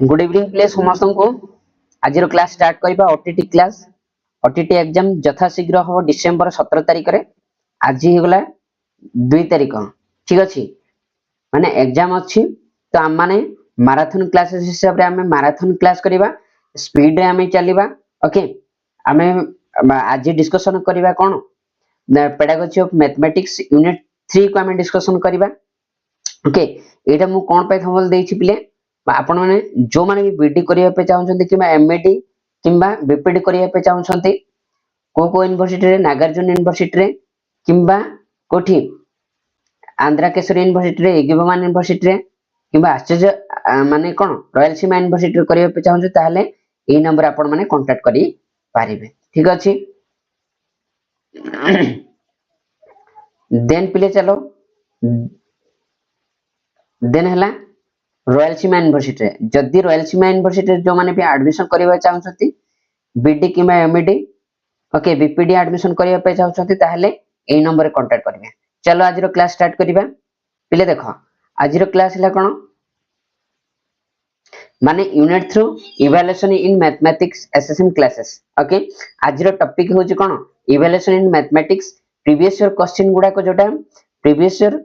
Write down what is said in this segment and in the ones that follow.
Good evening play समस्त को आज क्लास स्टार्ट करबा ओटीटी क्लास ओटीटी एग्जाम यथाशीघ्र हम डिसेंबर 17 तारिख रे आज ही गला 2 तारिख ठीक अछि माने एग्जाम अछि तो हम माने मैराथन क्लासेस हिसाब रे हमें मैराथन क्लास करबा स्पीड रे हमें चलीबा ओके हमें आज डिस्कशन करबा कोन पेडागोजी ऑफ मैथमेटिक्स यूनिट 3 को हमें डिस्कशन करबा ओके एटा मु कोन पे थमल देछि प्ले आपण माने जो माने भी बीडी करिया पे चाहउछन्ते किबा एमएडी किबा बीपीडी करिया पे चाहउछन्ते को यूनिवर्सिटी रे नागार्जुन यूनिवर्सिटी रे किबा कोठी आंध्रा केशरी यूनिवर्सिटी रे एगिबमान यूनिवर्सिटी रे किबा आश्चर्य माने कोन रॉयल सीमा यूनिवर्सिटी रे करिया पे चाहउछन्ते ताहले ए नंबर आपण माने कांटेक्ट करि पारिबे ठीक अछि देन प्ले चलो देन हला रॉयल सीमा यूनिवर्सिटी रे जदी रॉयल सीमा यूनिवर्सिटी रे जो माने भी एडमिशन करबा चाहउछन्ती बीडी किबा एमडी ओके बीपीडी एडमिशन करबा पे चाहउछन्ती ताहले ए नंबर रे कांटेक्ट करबे चलो आज रो क्लास स्टार्ट करबा पहिले देखो आज रो क्लास हला कोन माने unit through evaluation in mathematics SSM classes okay आज रो टॉपिक होची कोन evaluation in mathematics previous year question गुडा को जोटा प्रीवियस ईयर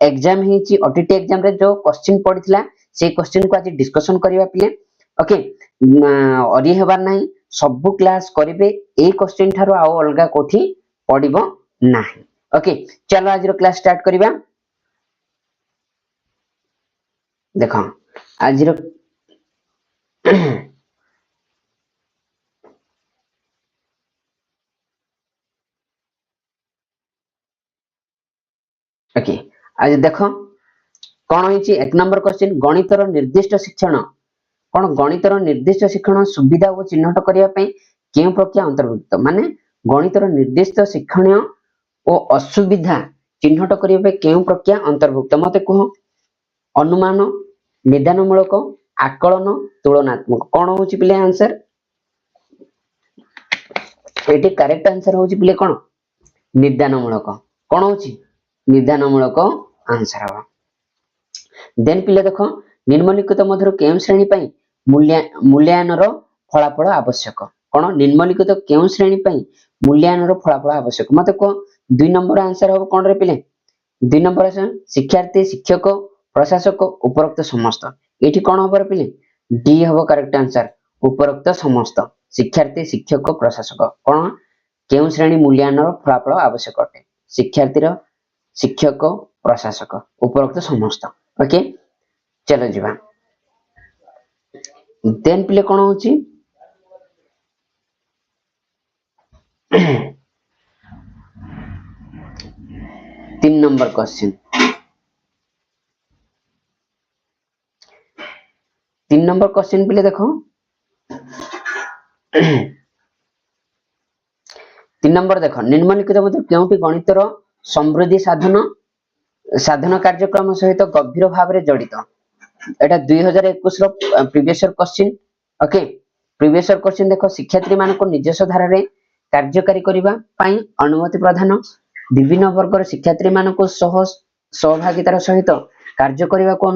एग्जाम हिची ओटीटी एग्जाम रे जो क्वेश्चन पडितला से क्वेश्चन को आज डिस्कशन करबा पिले ओके अरी हेबार नाही सब क्लास करिवे ए क्वेश्चन थारो आ अलगा कोठी पडिबो नाही ओके चलो आज रो क्लास स्टार्ट करबा देखो आज रो ओके आज देखो कोन होईची एक नंबर क्वेश्चन गणितर निर्दिष्ट शिक्षण कोन गणितर निर्दिष्ट शिक्षण सुविधा और चिन्हट करिया पई केउ प्रक्रिया अंतर्भुक्त माने गणितर निर्दिष्ट शिक्षण और असुविधा चिन्हट करिया पई केउ प्रक्रिया अंतर्भुक्त मते कहो अनुमान निदानमूलक आकलन तुलनात्मक कोन होची पिले आंसर एटी करेक्ट आंसर होची पिले कोन निदानमूलक कोन होची निदानमूलक आंसर हवा देन पिले देखो निम्नलिखित मध्य केउ श्रेणी पई मूल्यांकन फलाफल आवश्यक कोन निम्नलिखित केउ श्रेणी पई मूल्यांकन फलाफल आवश्यक मते को 2 नंबर आंसर हो कोन रे पिले 2 नंबर आंसर शिक्षार्थी शिक्षक प्रशासक उपरोक्त समस्त एठी कोन होबर पिले डी हबो करेक्ट आंसर उपरोक्त समस्त शिक्षार्थी शिक्षक प्रशासक कोन केउ श्रेणी मूल्यांकन फलाफल आवश्यक अटे शिक्षार्थी रो शिक्षक प्रशासक उपरोक्त समस्त ओके चलो जीवा देन प्ले कोन होची 3 number question 3 number question play देखो 3 नंबर देखो निम्नलिखित मध्य केउटी गणितर समृद्धि साधन कार्यक्रम सहित गंभीर भाव रे जड़ित एटा 2021 रो previous year question okay previous year question देखो शिक्षार्थी मान को निजस्व धारा रे कार्यकारी करिबा पई अनुमति प्रदान विभिन्न वर्गर शिक्षार्थी मान को सहभागितार सहित कार्य करिबा को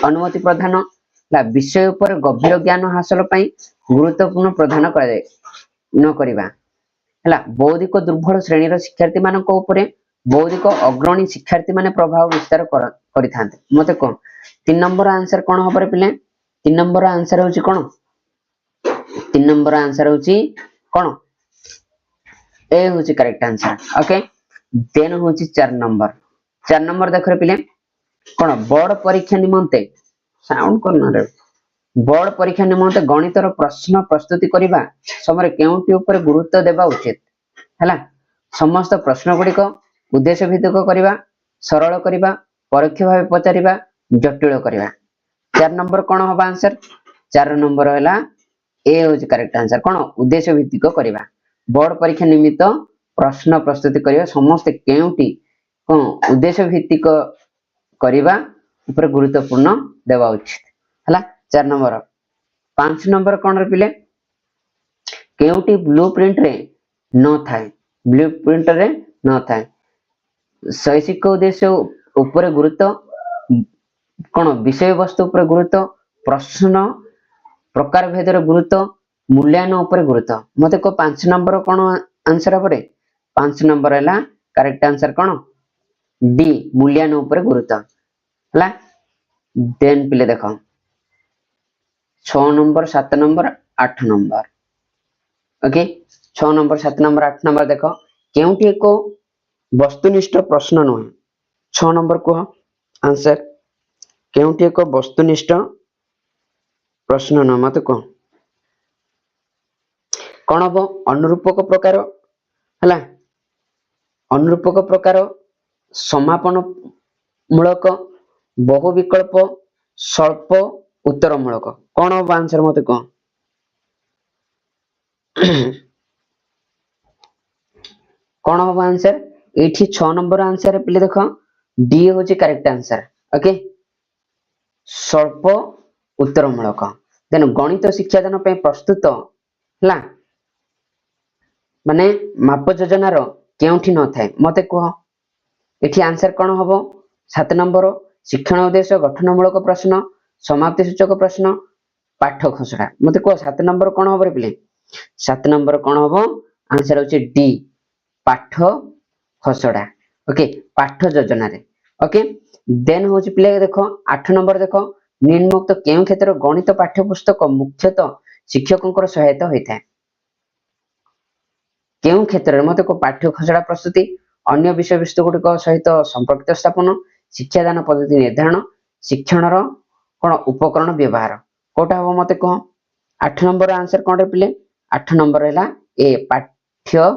अनुमति प्रदान ला विषय ऊपर गंभीर ज्ञान हासिल पई गुरुत्वपूर्ण प्रदान करा जाय न करिबा हला बौद्धिक दुर्बल श्रेणी रो शिक्षार्थी मान को ऊपर बौद्धिक अग्रणी शिक्षार्थी माने प्रभाव विस्तार करिथांते मते कोन 3 नंबर आंसर कोन होबरे पिले 3 नंबर आंसर होची कोन 3 नंबर आंसर होची कोन ए होची करेक्ट आंसर ओके देन होची 4 नंबर देखरे पिले कोन बोर्ड परीक्षा निमंते साउंड करना रे बोर्ड परीक्षा निमंते गणितर प्रश्न प्रस्तुति करिबा समय केउटी ऊपर गुरुत्व देबा उचित हला समस्त प्रश्न गुडी को उद्देश्य भित्तिक करिबा सरल करिबा परोक्ष भाव पचारिबा जटिल करिबा 4 नंबर कोन होबा आंसर 4 नंबर हला ए होची करेक्ट आंसर कोन उद्देश्य भित्तिक करिबा बोर्ड परीक्षा निमित्त प्रश्न प्रस्तुति करिबा समस्त केउटी कोन उद्देश्य भित्तिक करिबा ऊपर गुरुत्वपूर्ण देबा उचित हला 4 नंबर 5 नंबर कोन रे पिले केउटी ब्लूप्रिंट रे न थाए ब्लूप्रिंट रे न थाए शैक्षिक उद्देश्य ऊपर गुरुत्व कोन विषय वस्तु ऊपर गुरुत्व प्रश्न प्रकार भेदर गुरुत्व मूल्यांकन उपर गुरुत्व मते को 5 नंबर कोन आंसर हबरे 5 नंबर हैला करेक्ट आंसर कोन डी मूल्यांकन उपर गुरुत्व हला देन पिले देखो 6 number 7 number 8 number okay 6 number 7 number 8 number देखो केउटी एको वस्तुनिष्ठ प्रश्न न 6 नंबर को आंसर केउटी एको वस्तुनिष्ठ प्रश्न न मते को कोन हबो अनुरूपक प्रकार हला अनुरूपक प्रकार समापन मूलक बहु विकल्प स्वल्प उत्तर मूलक कोन हबो आंसर मते को कोन हबो आंसर एठी 6 नंबर आंसर पिले देखो डी होची करेक्ट आंसर ओके स्वल्प उत्तर मूलक देन गणित शिक्षादान पे प्रस्तुत हला माने माप योजना रो केउठी न थाए मते कह एठी आंसर कोन हबो 7 नंबर शिक्षण उद्देश्य गठनमूलक प्रश्न समाप्ति सूचक प्रश्न पाठ खसड़ा मते कह 7 नंबर कोन हबो रे पिले 7 नंबर कोन हबो आंसर होची डी पाठ खसड़ा ओके पाठ योजना रे ओके देन होची पिले देखो 8 नंबर देखो निम्नोक्त केउ क्षेत्र गणित पाठ्य पुस्तक मुख्यतः शिक्षकंकर सहायता होइथाय केउ क्षेत्र मते को पाठ्य खसड़ा प्रस्तुति अन्य विषय वस्तु गुडिक सहित संपर्कित स्थापन शिक्षादान पद्धति निर्धारण शिक्षणर कोन उपकरण व्यवहार कोटा हो मते को 8 नंबर आंसर कोन रे पिले 8 नंबर हैला ए पाठ्य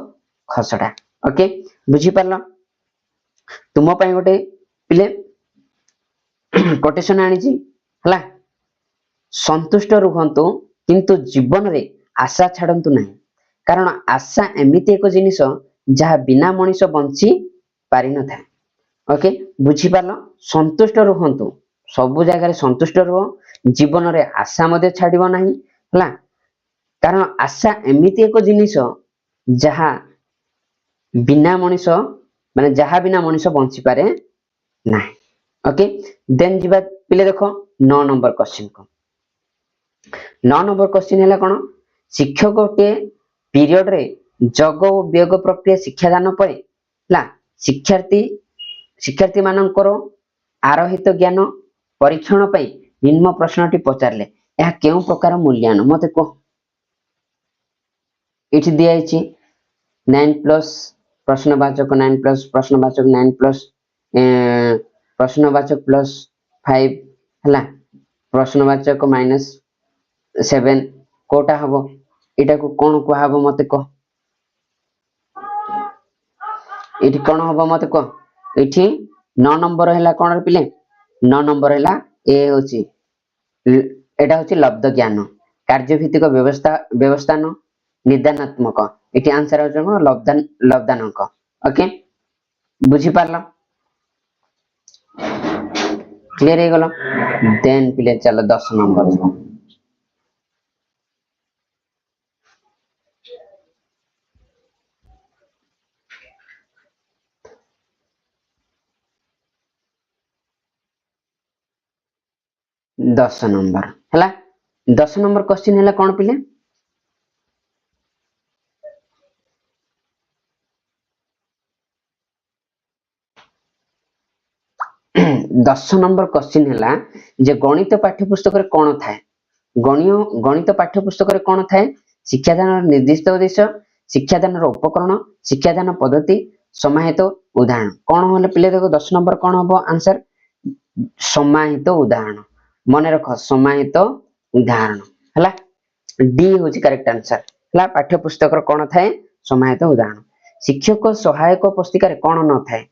खसड़ा ओके बुझी पारला तुम पई गोटे पिले कोटेशन आनी छी हला संतुष्ट रुहंतु किंतु जीवन रे आशा छाडंतु नहीं कारण आशा एमिति एक जिनिस जहा बिना मनीष बंची पारि न था ओके बुझी पारलो संतुष्ट रुहंतु सब जगह संतुष्ट रहो जीवन रे आशा मधे छाडिबो नहीं हला कारण आशा एमिति एक जिनिस जहा बिना मनीष माने जहा बिना मनीष बंची पारे नहीं ओके देन जीवा पिले देखो 9 नंबर क्वेश्चन को 9 नंबर क्वेश्चन हैला कोन शिक्षक गोटे पीरियड रे जग और वियोग प्रक्रिया शिक्षादान परे ला शिक्षार्थी मानकर आरोहित ज्ञान परीक्षण पई निम्न प्रश्नटी पचारले यह केउ प्रकार मूल्यांकन मते को इठी दिया हिची 9 प्लस प्रश्नवाचक 9 प्लस प्रश्नवाचक 9 प्लस प्रश्नवाचक प्लस 5 हला प्रश्नवाचक -7 कोटा हबो एटा को कोन को हबो मते को एठी कोन हबो मते को एठी 9 नंबर हैला कोन रे पिले 9 नंबर हैला ए होची एटा होची लब्ध ज्ञान कार्य भित्तिक व्यवस्थान निदानात्मक एठी आंसर हो लब्धानक ओके बुझी पारला क्लियर हे गलो देन पिले चलो 10 नंबर 10 नंबर हैला 10 नंबर क्वेश्चन हैला कोन पिले 10 नंबर क्वेश्चन हैला जे गणित पाठ्य पुस्तक रे कोन थाए गणित पाठ्य पुस्तक रे कोन थाए शिक्षादान निर्दिष्ट उद्देश्य शिक्षादान रो उपकरण शिक्षादान पद्धति समाहित उदाहरण कोन होले पिले देखो 10 नंबर कोन हबो आंसर समाहित उदाहरण मन रख समाहित उदाहरण हला डी होची करेक्ट आंसर हला पाठ्य पुस्तक रो कोन थाए समाहित उदाहरण शिक्षक सहायक पुस्तिका रे कोन न थाए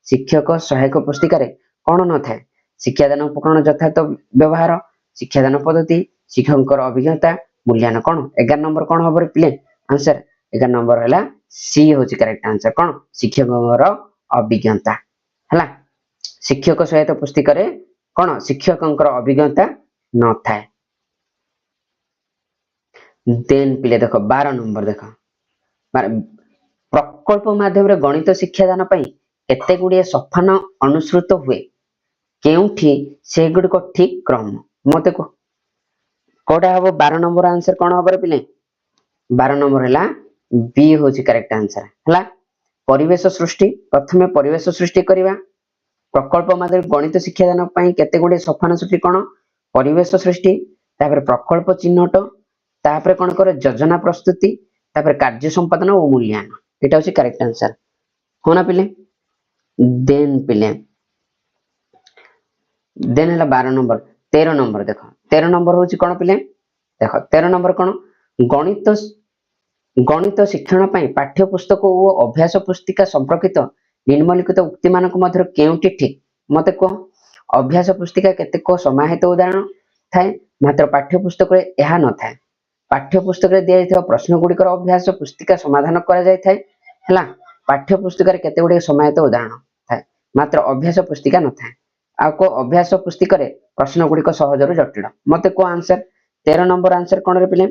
शिक्षक सहायक पुस्तिका रे कोन न थाए शिक्षादान उपकरण यथार्थ व्यवहार शिक्षादान पद्धति शिक्षककर अभिज्ञता मूल्यांकन कोन 11 नंबर कोन हबो पिले आंसर 11 नंबर हला सी होची करेक्ट आंसर कोन शिक्षककर अभिज्ञता हला शिक्षक सहायक पुस्तिका रे कोन शिक्षककर अभिज्ञता न थाए देन पिले देखो 12 नंबर देखो प्रकल्प माध्यम रे गणित शिक्षादान पई एते गुडिए सफान अनुसृत हुए केउठी से गुडी को ठीक क्रम मते को कोटा हम 12 नंबर आंसर कौन हम पिले 12 नंबर है बी हूँ करेक्ट आंसर है परिवेश सृष्टि प्रथम परिवेश सृष्टि करवा प्रकल्प माध्यम गणित शिक्षादान केते गुडे सफान सूची कौन परिवेश सृष्टि प्रकल्प चिन्हट तापर कौन कर योजना प्रस्तुति कार्य संपादन और मूल्यांकन यहाँ हूँ करेक्ट आंसर हो ना पिले देन है 12 नंबर 13 नंबर देख 13 नंबर हूँ कौन पिले देख 13 नंबर कौन गणित गणित शिक्षण पाठ्य पुस्तक और अभ्यास पुस्तिका संपर्कित निम्नलिखित उक्ति मान केउटी ठीक मत कह अभ्यास पुस्तिका केतेक समाहित उदाहरण थाए मात्र पाठ्य पुस्तक यह न थाए पाठ्य पुस्तक दिया प्रश्न गुड़िकर अभ्यास पुस्तिका समाधान करा पाठ्य पुस्तक केते गुड़े समाहित उदाहरण थाए मात्र अभ्यास पुस्तिका न थाए आपको अभ्यास पुस्तिक प्रश्न गुड़िक सहज जटिल मत को आंसर 13 नंबर आंसर कौन रे पिले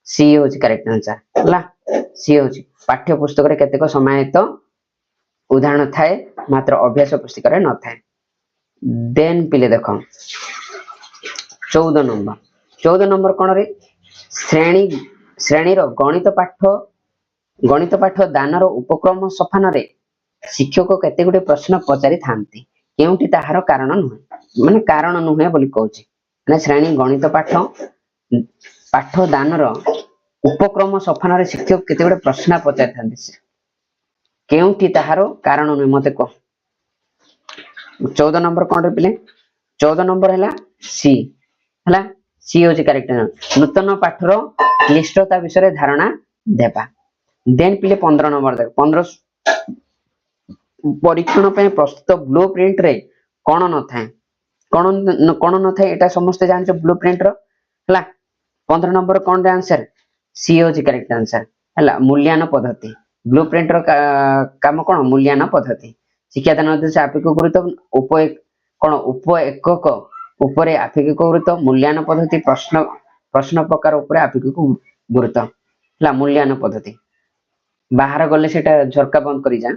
सी हूँ करेक्ट आंसर है सी हूँ पाठ्य पुस्तक केतेक समाहित उदाहरण थाए मात्र अभ्यास पुस्तिक न थाए देन पिले देख 14 नंबर कौन रे श्रेणी गणित पाठ दानर उपक्रम सफान रे शिक्षक केते गुडे प्रश्न पचारि थांती केउटी ताहार कारण नुहे माने कारण नुहे बोली कहूची माने श्रेणी गणित पाठ दानर उपक्रम सफान रे शिक्षक केते गुडे प्रश्न पचारि थांती केउटी ताहार कारण नुहे मते कह 14 नंबर कौन रे पिले 14 नंबर है सी है सी हूँ करेक्ट नूतन पाठर क्लिष्टता विषय धारणा देवा देन पिले 15 नंबर देख 15 परीक्षण प्रस्तुत ब्लू प्रिंट रे कौन न थाए कौन न थाए एटा समस्त जानछ ब्लू प्रिंट रो हला 15 नंबर कौन रे आंसर सी हूँ करेक्ट आंसर है मूल्यांकन पद्धति ब्लू प्रिंट रो काम कौन मूल्यांकन पद्धति शिक्षादान उद्देश्य आपिक गुरुत्व उप एकक उपरे आपिक गुरुत्व मूल्यांकन पद्धति प्रश्न प्रकार उपरे आपिक गुरुत्व है मूल्यांकन पद्धति बाहर गले सेटा झरका बंद करी जा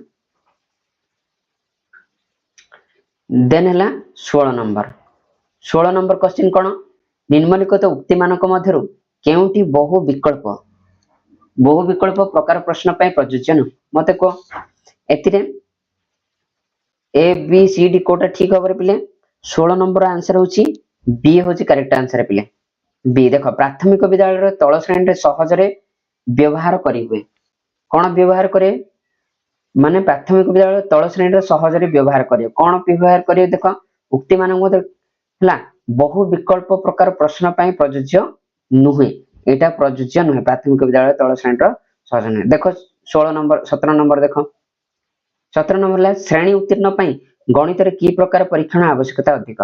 देन है 16 नंबर क्वेश्चन कौन निम्नलिखित उक्ति मानक मध्यरु केउटी बहु विकल्प प्रकार प्रश्न प्रयोज्य न मते को एतिरे ए बी सी डी कोटा ठीक खबर पिले 16 नंबर आंसर होची बी होची करेक्ट आंसर पिले बी देखो प्राथमिक विद्यालय तल श्रेणी रे सहज रे व्यवहार करी हुए कौन व्यवहार करे माने प्राथमिक विद्यालय तल श्रेणी रे सहज रे व्यवहार करे कौन व्यवहार करे देखो उक्ति मान हला बहु विकल्प प्रकार प्रश्न प्रयोज्य नुहे एटा प्रयोज्य नुहे प्राथमिक विद्यालय तल श्रेणी रो सहज नुहे देखो 17 नंबर देखो 17 नंबर है श्रेणी उत्तीर्ण गणित रे की प्रकार परीक्षण आवश्यकता अधिक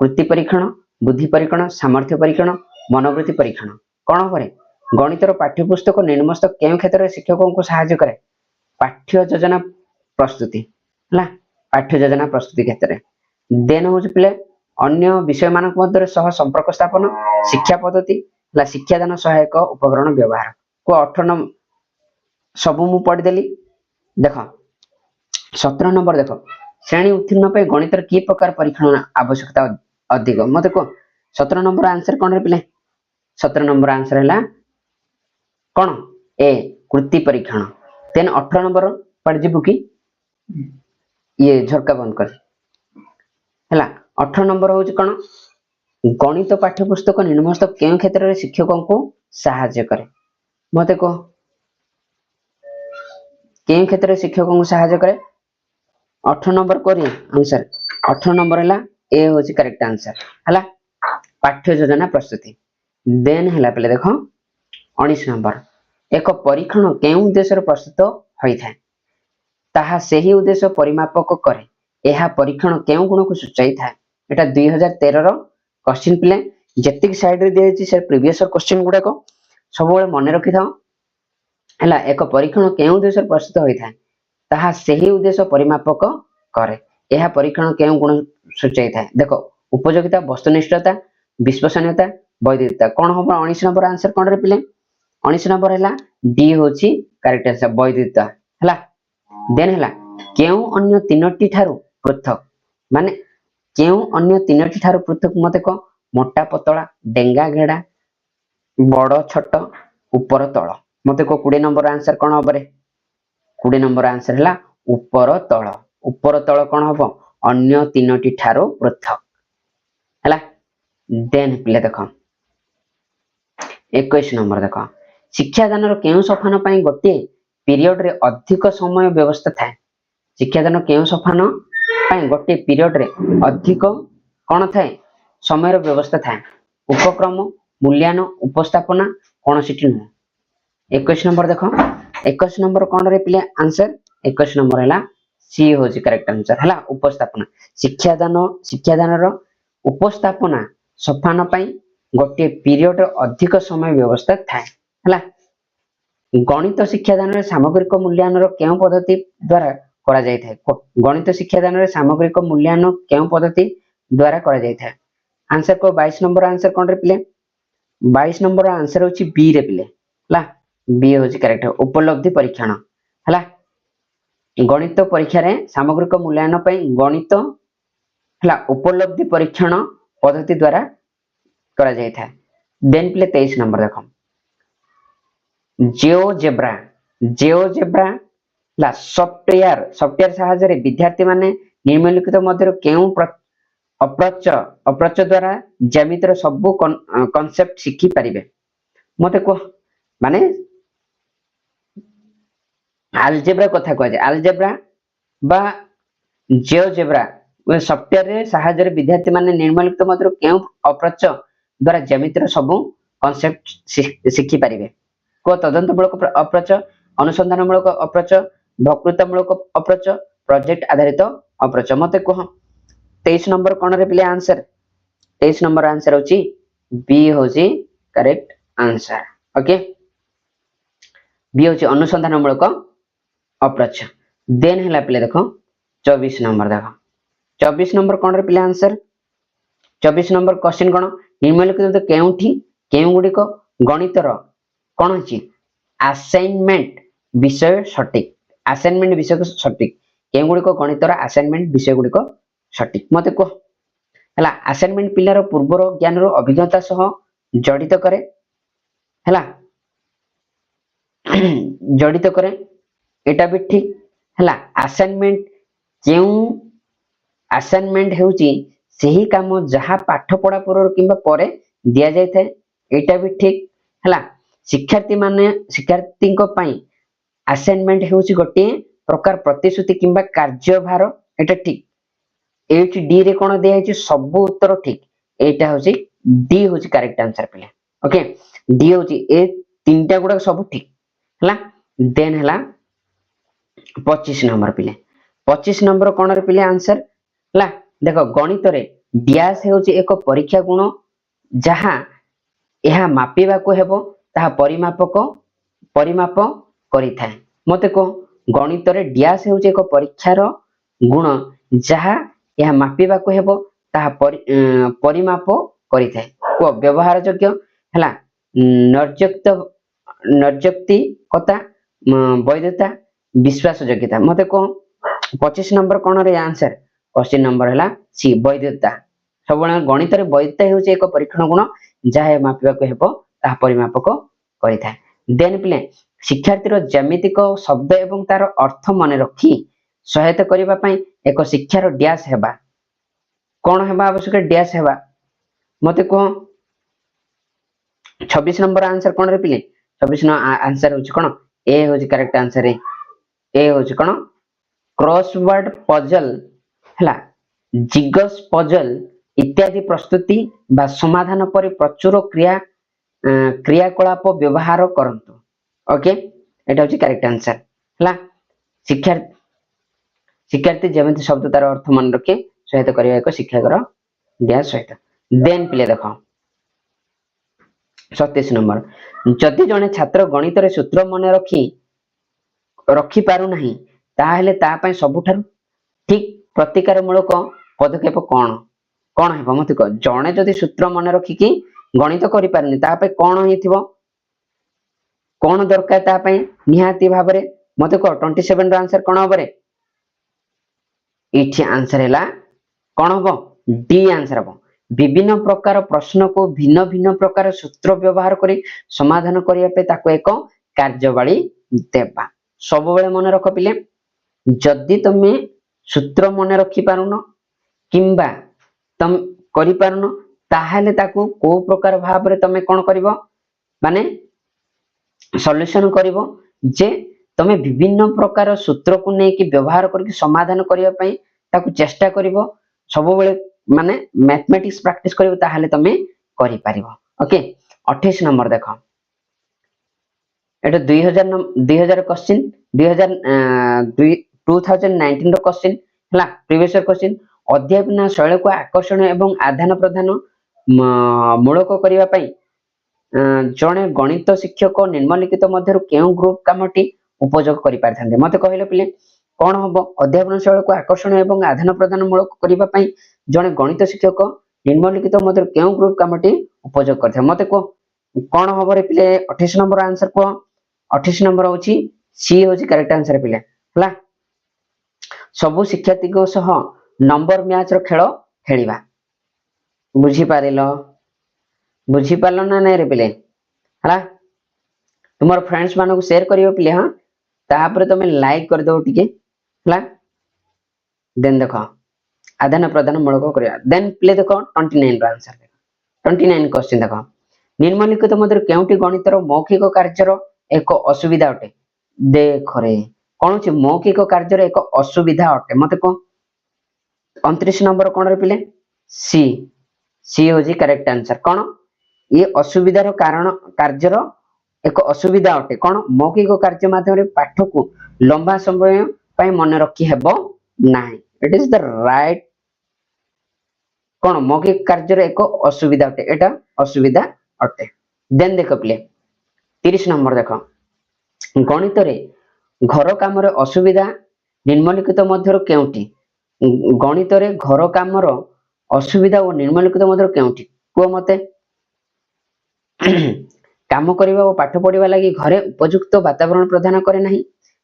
कृति परीक्षण बुद्धि परीक्षण सामर्थ्य परीक्षण मनोवृत्ति परीक्षण कौन करे गणित पाठ्यपुस्तक निम्नस्थ केउ क्षेत्र में शिक्षकों को सहायता करे पाठ्य योजना प्रस्तुति है पाठ्य योजना प्रस्तुति क्षेत्र में देन हूँ पिले अन्य विषय मान सह संपर्क स्थापन शिक्षा पद्धति शिक्षादान सहायक उपकरण व्यवहार को 18 सब मु पढ़ीदेली देख 17 नंबर देख श्रेणी उत्तीर्ण गणित की प्रकार परीक्षण आवश्यकता अधिक मत को 17 नंबर आंसर कौन रे पिले 17 नंबर आंसर है कौन ए कृति परीक्षण देन 18 नंबर पढ़ जीवु कि ये झरका बंद कर है 18 नंबर हूँ कौन गणित पाठ्यपुस्तक निम्नस्थ केउ क्षेत्र में शिक्षकों को सहायता करे मत कह केउ क्षेत्र में शिक्षकों को सहायता करे 18 नंबर करिए आंसर 18 नंबर है ए हूँ करेक्ट आंसर है पाठ्य योजना प्रस्तुति देन है पे देख 19 नंबर एक परीक्षण केउ उद्देश्य प्रस्तुत होता है ताहा सही उद्देश्य परिमापक करे यह परीक्षण केउ गुण को सूचाई था एटा 2013 रो क्वेश्चन पिले जेतिक साइड रे दिया से प्रीवियस क्वेश्चन गुडा सब मन रखि था है एक परीक्षण केउ उद्देश्य प्रस्तुत होता है ताहा सही उद्देश्य परिमापक करे यह परीक्षण केउ गुण सूचाई था देखो उपयोगिता वस्तुनिष्ठता विश्वसनीयता वैधता कौन हम 19 नंबर आंसर कौन रे पिले 19 नंबर है डी होची करेक्ट आंसर वैधता है देन है केउ अन्य तीनोटी ठारू पृथक माने केउ अन्य तीनोटी ठारू पृथक मते को मोटा पतला डेंगा घेड़ा बड़ छोट ऊपर तल मते को 20 नंबर आंसर कौन हम 20 नंबर आंसर है ऊपर तल कौन हम अन्य तीनोटी ठारो पृथक है देन पिले देख 21 नंबर देख शिक्षादान केउ सोपान गोटे पीरियड रे अधिक समय व्यवस्था थाए शिक्षादान केउ सोपान गोटे पीरियड रे अधिक कौन थाए समय व्यवस्था थाए उपक्रम मूल्यायन उपस्थापना कौन सी नुह 21 नंबर देख 21 नंबर कौन रे पिले आंसर 21 नंबर है सी हूँ करेक्ट आंसर है उपस्थापना शिक्षादान उपस्थापना सोपान गोटे पीरियड अधिक समय व्यवस्था थाए है गणित शिक्षादान सामग्रिक मूल्यायन केउ पद्धति द्वारा करा जाय थाए गणित शिक्षादान सामग्रिक मूल्यायन केउ पद्धति द्वारा करा जाय थाए आंसर को 22 नंबर आंसर कौन रे पिले 22 नंबर आंसर होची बी रे पिले ला बी होची करेक्ट उपलब्धि परीक्षण हला गणित परीक्षा रे सामग्रिक मूल्यांकन पई गणित हला उपलब्धि परीक्षण पद्धति द्वारा करा जाय था देन पिले 23 नंबर देखो जियोजेब्रा ला सॉफ्टवेयर सहायता रे विद्यार्थी माने निम्नलिखित मध्य केउ अप्रच द्वारा ज्यामितिर सब कॉन्सेप्ट शिखी पारिबे मते को माने अलजेब्रा कथा कह जाए अलजेब्रा बा जियोजेब्रा सॉफ्टवेयर रे सहायता रे विद्यार्थी माने निम्नलिखित मध्य केउ अप्रच द्वारा ज्यामितिर सब कॉन्सेप्ट शिखी पारिबे को तदंतमूलक अप्रच अनुसंधानमूलक अप्रच वक्तृतामूलक अप्रच प्रोजेक्ट आधारित अप्रच मते को 23 नंबर कौन रे पिले आंसर 23 नंबर आंसर होची बी होची करेक्ट आंसर ओके बी होची अनुसंधानमूलक अप्रच देन हैला पिले देखो 24 नंबर देखो 24 नंबर कौन रे पिले आंसर 24 नंबर क्वेश्चन कोन निम्नलिखित केउठी केउ गुडी को गणितर कोन अछि असाइनमेंट विषय सटीक असाइनमेंट विषय सटीक केउ गुडी को गणितर असाइनमेंट विषय गुडी को सटीक मते को हला असाइनमेंट पिलार पूर्वर ज्ञान रो अभिज्ञता सह जडित करे हला जडित करे एटा भी ठीक हला असाइनमेंट केउ असाइनमेंट हेउची सेही काम जहा पाठ पढा पूर्व किंबा परे दिया जाय थाए एटा भी ठीक हला शिक्षार्थी को पई असाइनमेंट हेउची गोटे प्रकार प्रतिश्रुति किंबा कार्यभार एटा ठीक एच डी रे कोन दिया है सब उत्तर ठीक एटा होची डी होची करेक्ट आंसर पिले ओके डी होची ए तीनटा गुडा सब ठीक हला देन हला 25 नंबर पिले 25 नंबर कोन रे पिले आंसर हला देखो गणित रे डैश हेउची एक परीक्षा गुण जहा एहा मापिबा को हेबो ताहा परिमाप करि थाए मते को गणित रे डैश हेउची एक परीक्षार गुण जहा यह मापिबा को हेबो ताहा परिमाप करि थाए को व्यवहार योग्य हला नर्जक्तिकता वैधता विश्वास योग्यता मते को 25 नंबर कोन रे आंसर क्वेश्चन नंबर हला सी वैधता सब गणित रे वैधता हेउची एक परीक्षण गुण जहा मापिबा को हेबो ताहा परिमापक करि थाए देन प्ले शिक्षार्थी रो ज्यामितिक शब्द एवं तार अर्थ माने रखी सहायता करिबा पई एक शिक्षार डैश हेबा कोन हेबा आवश्यक डैश हेबा मते को 26 नंबर आंसर कोन रे पिले 26 न आंसर होची कोन ए होची करेक्ट आंसर ए होची कोन क्रॉसवर्ड पजल हला जिगस पजल इत्यादि प्रस्तुति बा समाधान पर प्रचुर क्रियाकलाप व्यवहार करंतु ओके एटा होची करेक्ट आंसर हला शिक्षार्थी जेमति शब्द तार अर्थ मन रखे सहायता करिया एक शिक्षाकर डैश सहित देन पिले देखो 27 नंबर जदि जने छात्र गणित रे सूत्र मन रखी पारु नाही ताहेले ता पय सबुठारु ठीक प्रतिकार मूलक पदक्षेप कोन हेबो मते को जने जदि सूत्र मन रखी कि गणित करि पारनी ता पय कोन हेथिबो कोन दरकार ता पय निहाती भाबरे मते को 27 रो आंसर कोन होबरे इठी आंसर हैला कोन होबो डी आंसर होबो विभिन्न प्रकार प्रश्न को भिन्न भिन्न प्रकार सूत्र व्यवहार करी समाधान करिया पे ताको एक कार्यवाली देबा सब बेले मन रख पिले जदि तमे सूत्र मन रखी पारुनो किंबा तम करि पारुनो ताहाले ताको को प्रकार भाव रे तमे कोन करिवो माने सॉल्यूशन करिवो जे तमे विभिन्न प्रकार सूत्र को नै कि व्यवहार करके समाधान करिया पई ताको चेष्टा करिवो सब बेले माने मैथमेटिक्स प्रैक्टिस करिवो ताहाले तमे करि पारिवो ओके 28 नंबर देखो एटा 2000 क्वेश्चन 2019 रो क्वेश्चन हला प्रीवियस क्वेश्चन अध्यापन शैली को आकर्षण एवं आदान प्रदान मूलक करिवा पई जणे गणित शिक्षक निम्नलिखित मध्यरु केउ ग्रुप कामटी उपयोग करि पारथांते मते कहिले पिले कोन हबो अध्यापन शैली को आकर्षण एवं आदान प्रदान मूलक करिवा पई जणे गणित शिक्षक निम्नलिखित मध्यरु केउ ग्रुप कामटी उपयोग करथे मते को कोन हबो रे पिले 28 नंबर आंसर को 28 नंबर होची सी होची करेक्ट आंसर पिले हला सबु शिक्षार्थी को सह नंबर मैच रो खेल खेलिबा बुझी पारलो ना नै रे पिले हला तुमर फ्रेंड्स मानको शेयर करियो पिले हां तापर तमे लाइक कर दो टिके हला देन देखो आदान प्रदान मूलक करिया देन पिले देखो 29 रो आंसर देखो 29 क्वेश्चन देखो निम्नलिखित मध्य केउटी गणित रो मौखिक कार्य रो एक असुविधा अटे देखो रे कोन छि मौखिक कार्य रो एक असुविधा अटे मते को 29 नंबर कोन रे पिले सी सी होजी करेक्ट आंसर कोन ये असुविधा रो कारण कार्य रो एक असुविधा अटे कोन मौखिक कार्य माध्यम रे पाठ को लंबा समय पई मन रखी हेबो नाही इट इज द राइट कोन मौखिक कार्य रो एक असुविधा अटे एटा असुविधा अटे देन देखो प्ले 30 नंबर देखो गणित रे घर काम रे असुविधा निम्नलिखित मध्यरु केउटी गणित रे घर काम रो असुविधा और निम्नलिखित मध्यरु केउटी को मते काम करिवा और पाठ पढिबा लागि घरे उपयुक्त वातावरण प्रदान करे नाही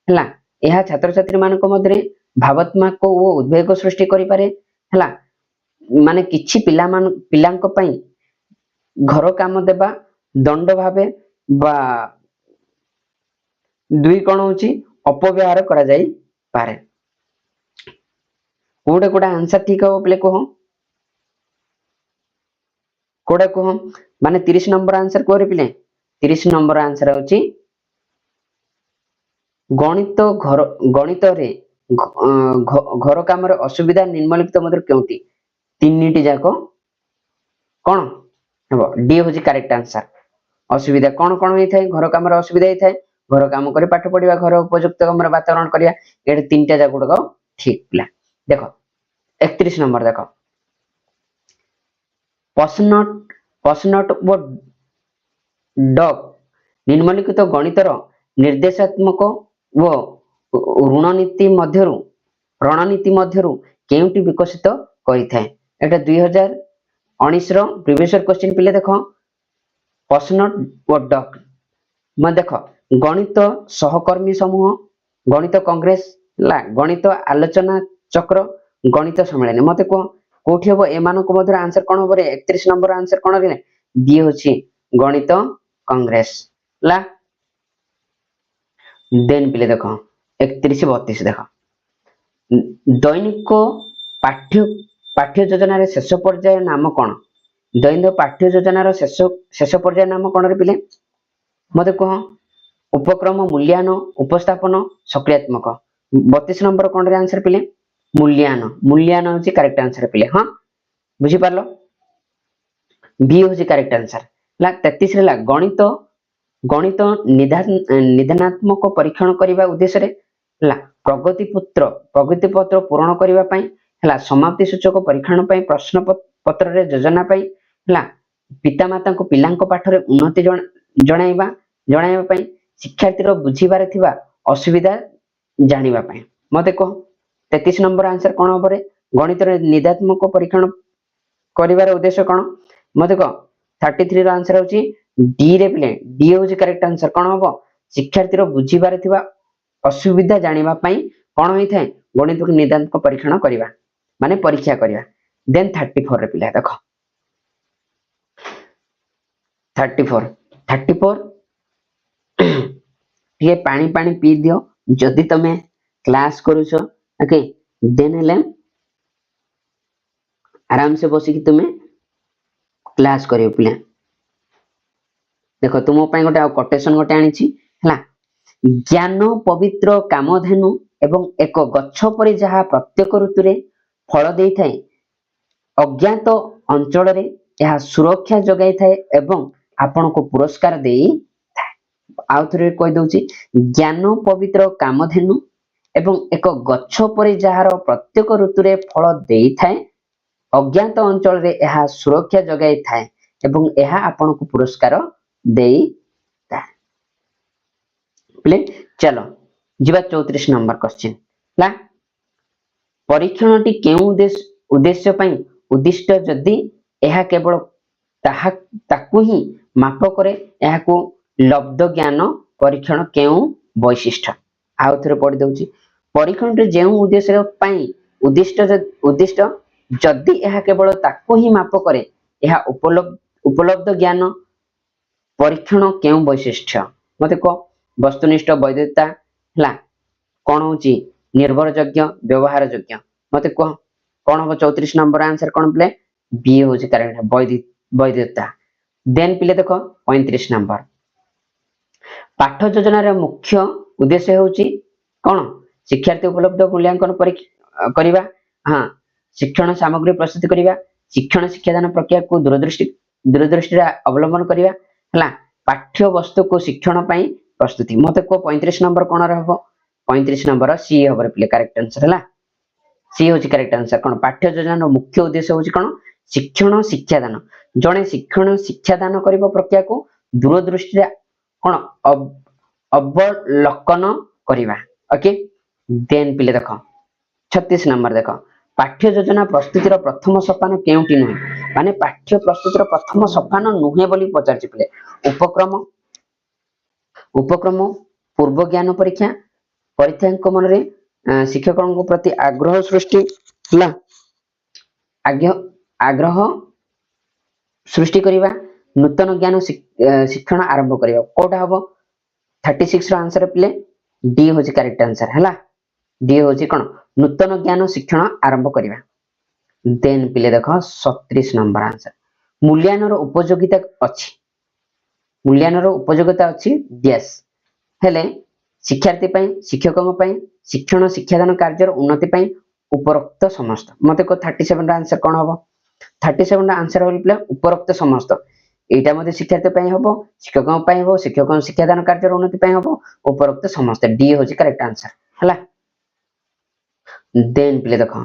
हला एहा छात्र छात्री मानको मध्यरे भावात्मक और उद्वेग सृष्टि करि पारे हला माने किछि पिलांक पई घर काम देबा दंड भाबे बा दुई कोन होची अपव्यवहार करा जाई पारे कोडे कोडा आंसर ठीक हो प्ले को कोडे को माने 30 नंबर आंसर को रे पिले 30 नंबर आंसर होची गणित रे घर काम रे असुविधा निम्नलिखित मध्य केउटी तीनटी जाको कोन हेबो डी होची करेक्ट आंसर असुविधा कोन कोन होई थाय घर काम रे असुविधा होई थाय घर काम करे पाठ पढिबा घर उपयुक्त हमर वातावरण करिया एटे तीनटा जाको को ठीक पिला देखो 31 नंबर देखो पसनट वो डॉग निम्नलिखित गणित रो निर्देशात्मक वो रणनीति मध्यरु केउटी विकसित करि थाय एटा 2019 रो प्रीवियस क्वेश्चन पिले देखो पसनट वो डॉग म देखो गणित सहकर्मी समूह गणित कांग्रेस ला गणित आलोचना चक्र गणित सम्मेलन मते को कोठी हबो एमानको मधुर आंसर कोन हबो रे 31 नंबर आंसर कोन रे डी होची गणित कांग्रेस ला देन पिले देखो 31 32 देखो दैनिक पाठ्य योजना रे शेष पर्याय नाम कोन दैनिक पाठ्य योजना रो शेष पर्याय नाम कोन रे पिले मते को उपक्रम मूल्यांकन उपस्थापन सक्रियात्मक 32 नंबर कोन रे आंसर पिले मूल्यांकन होची करेक्ट आंसर पिले हां बुझी पारलो बी होची करेक्ट आंसर ला 33 रे ला गणित निदानात्मक परीक्षण करिबा उद्देश्य रे ला प्रगति पत्र पूर्ण करिबा पई हला समाप्ति सूचक परीक्षण पई प्रश्न पत्र रे योजना पई हला पिता माता को पिलांक पाठ रे उन्नति जणाइबा पई शिक्षार्थी रो बुझीबारे थिबा असुविधा जानिबा पई मते को 33 नंबर आंसर कोन हबरे गणित रे निदात्मक परीक्षण करिवार उद्देश्य कोन मते को 33 रो आंसर होची डी रे प्ले डी होची करेक्ट आंसर कोन हबो शिक्षार्थी रो बुझीबारे थिबा असुविधा जानिबा पई कोन होई थाए गणित रे निदात्मक परीक्षण करिवा माने परीक्षा करिवा देन 34 रे प्ले देखो 34 34 ये पानी पानी पी दियो जदि तमे क्लास करूछ ओके देन हेले आराम से बसी कि तुमे क्लास करियो पिला देखो तुम पई गोटे कोटेशन गोटे आनी छी हला ज्ञान पवित्र कामधेनु एवं एक गच्छ परि जहा प्रत्येक ऋतु रे फल देई थाए अज्ञात अंचल रे यह सुरक्षा जगाई थाए एवं आपण को पुरस्कार देई आउ थरे कहि दउची ज्ञान पवित्र कामधेनु एवं एक गच्छ परि जहार प्रत्येक ऋतु रे फल देई थाए अज्ञात अंचल रे यह सुरक्षा जगाई थाए एवं यह आपण को पुरस्कार देई थाए प्ले चलो जीवा 34 नंबर क्वेश्चन ला परीक्षणटी केउ उद्देश्य पई उद्दिष्ट जदि यह केवल ताकू ही माप करे यह को लब्ध ज्ञान परीक्षण केउ वैशिष्ट आउ थरे पढ़ दउची परीक्षणटी जेउ उद्देश्य पई उद्दिष्ट जदि यह केवल ताकू ही माप करे यह उपलब्ध ज्ञान परीक्षण केउ वैशिष्ट मते को वस्तुनिष्ठ वैधता हला कोन होची निर्भरयोग्य व्यवहार योग्य मते को कोन हो 34 नंबर आंसर कोन प्ले बी होची करेक्ट वैधता देन पिले देखो 35 नंबर पाठ योजना रे मुख्य उद्देश्य होची कोन शिक्षार्थी उपलब्ध मूल्यांकन करिबा हां शिक्षण सामग्री प्रस्तुत करिबा शिक्षण शिक्षादान प्रक्रिया को दूरदृष्टि अवलंबन करिबा हला पाठ्य वस्तु को शिक्षण पई प्रस्तुति मते को 35 नंबर कोन रहबो 35 नंबर सी होबर प्ले करेक्ट आंसर हला सी होची करेक्ट आंसर कोन पाठ्य योजना मुख्य उद्देश्य होची कोन शिक्षण शिक्षादान जणे शिक्षण शिक्षादान करिबो प्रक्रिया को दूरदृष्टि कोन अवलोकन करिबा ओके देन पिले देखो 36 नंबर देखो पाठ्य योजना प्रस्तुतिर प्रथम सोपान केउटी नुहे माने पाठ्य प्रस्तुतिर प्रथम सोपान नुहे बोली पचारछि पिले उपक्रम पूर्व ज्ञान परीक्षा परीक्षांक मन रे शिक्षकों प्रति आग्रह सृष्टि हला आग्रह सृष्टि करिबा नूतन ज्ञान शिक्षण आरंभ करिबा कोटा हबो 36 रो आंसर प्ले डी होची करेक्ट आंसर हला डी होची कोन नूतन ज्ञान शिक्षण आरंभ करिबा देन पिले देखो 37 नंबर आंसर मूल्यांकन उपयोगिता अछि मूल्यांकन उपयोगिता अछि यस हेले शिक्षार्थी पई शिक्षकों पई शिक्षण शिक्षादान कार्य उन्नति पई उपरोक्त समस्त मते को 37 रो आंसर कोन हबो 37 रो आंसर होल प्ले उपरोक्त समस्त एटा मध्ये शिक्षार्थी पई हबो शिक्षकों पई हबो शिक्षकों शिक्षादान कार्य उन्नति पई हबो उपरोक्त समस्त डी होची करेक्ट आंसर हला देन प्ले देखो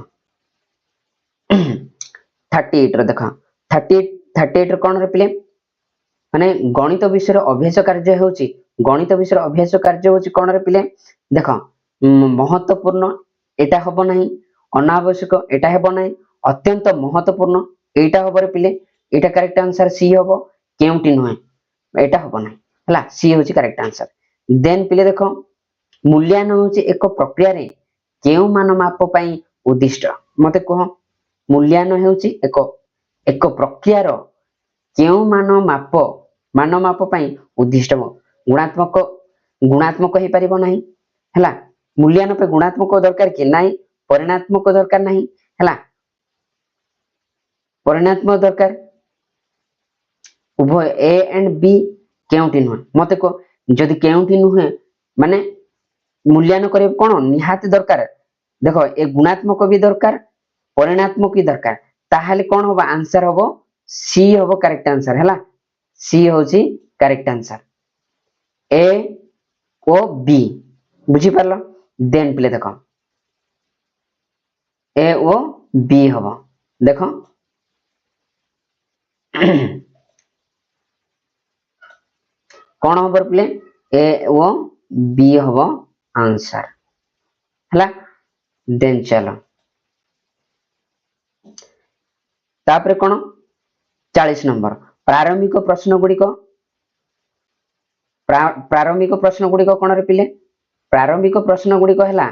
38 रो देखो 38 रो कोन रे प्ले माने गणित विषय अभ्यास कार्य होची गणित विषय अभ्यास कार्य होची कोन रे पिले देखो महत्वपूर्ण एटा हबो नहीं अनावश्यक एटा हबो नहीं अत्यंत महत्वपूर्ण एटा हबो रे पिले एटा करेक्ट आंसर सी हबो केउटी नय एटा हबो नहीं हला सी होची करेक्ट आंसर देन पिले देखो मूल्यांकन होची एक प्रक्रिया रे केउ मान माप पई उद्दिष्ट मते कहो मूल्यांकन होची एक प्रक्रिया रो केउ मान माप पई उद्दिष्ट गुणात्मक ही परिबो नहीं हला मूल्यांकन पे गुणात्मक दरकार कि नहीं परिणात्मक दरकार नहीं हला परिणात्मक दरकार उभय ए एंड बी केउटी नुह मते को जदि केउटी नुहे माने मूल्यांकन करे कोन निहाती दरकार देखो ए गुणात्मक भी दरकार परिणात्मक भी दरकार ताहाले कोन होबा आंसर होबो सी होबो करेक्ट आंसर हला सी होची करेक्ट आंसर ए ओ बी बुझी पारलो देन प्ले देखो ए ओ बी हबो देखो कौन हबो प्ले ए ओ बी हबो आंसर हला देन चलो तापरे कोन 40 नंबर प्रारंभिक प्रश्न गुडी को प्रारंभिक प्रश्न गुडी को कोन रे पिले प्रारंभिक प्रश्न गुडी को हला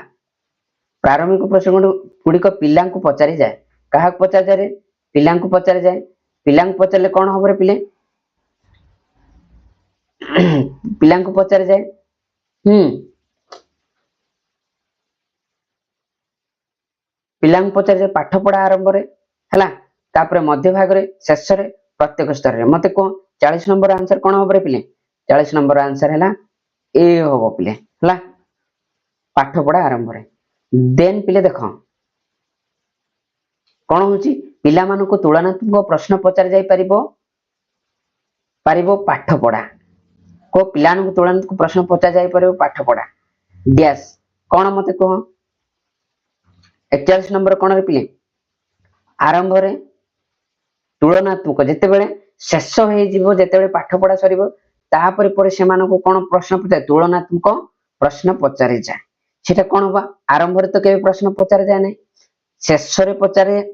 प्रारंभिक प्रश्न गुडी को पिलां को पचारि जाय काहा को पचारि जाय रे पिलां को पचारि जाय पिलां को पचारले कोन हबो रे पिले ପିଲାଙ୍କୁ ପଚାରେ ଯାଏ ପିଲାଙ୍କୁ ପଚାରେ ଯାଏ ପାଠ ପଢା ଆରମ୍ଭରେ ହେଲା, ତାପରେ ମଧ୍ୟ ଭାଗରେ, ଶେଷରେ, ପ୍ରତ୍ୟେକ ସ୍ତରରେ। ମତେ କୁହ 40 ନମ୍ବର ଆନ୍ସର କଣ ହବ ରେ ପିଲେ? 40 ନମ୍ବର ଆନ୍ସର ହେଲା ଏ ହବ ପିଲେ ହେଲା, ପାଠ ପଢା ଆରମ୍ଭରେ। ଦେନ୍ ପିଲେ ଦେଖ କଣ ହଉଛି, ପିଲାମାନଙ୍କୁ ତୁଳନାତ୍ମକ ପ୍ରଶ୍ନ ପଚାରି ଯାଇ ପାରିବ ପାଠ ପଢା। କୋ ପିଲାମାନଙ୍କୁ ତୁଳନାତ୍ମକ ପ୍ରଶ୍ନ ପଚାରି ଯାଇ ପାରିବ ପାଠ ପଢା ଡ୍ୟାସ୍ କଣ ମତେ କୁହ? 41 ନମ୍ବର କଣ ରେ ପିଲେ? ଆରମ୍ଭରେ ତୁଳନାତ୍ମକ, ଯେତେବେଳେ ଶେଷ ହେଇଯିବ, ଯେତେବେଳେ ପାଠ ପଢା ସରିବ ତାପରେ ପରେ ସେମାନଙ୍କୁ କଣ ପ୍ରଶ୍ନ ପଚାରେ? ତୁଳନାତ୍ମକ ପ୍ରଶ୍ନ ପଚାରି ଯାଏ। ସେଟା କଣ ହବ? ଆରମ୍ଭରେ ତ କେବେ ପ୍ରଶ୍ନ ପଚାରି ଯାଏ ନାହିଁ, ଶେଷରେ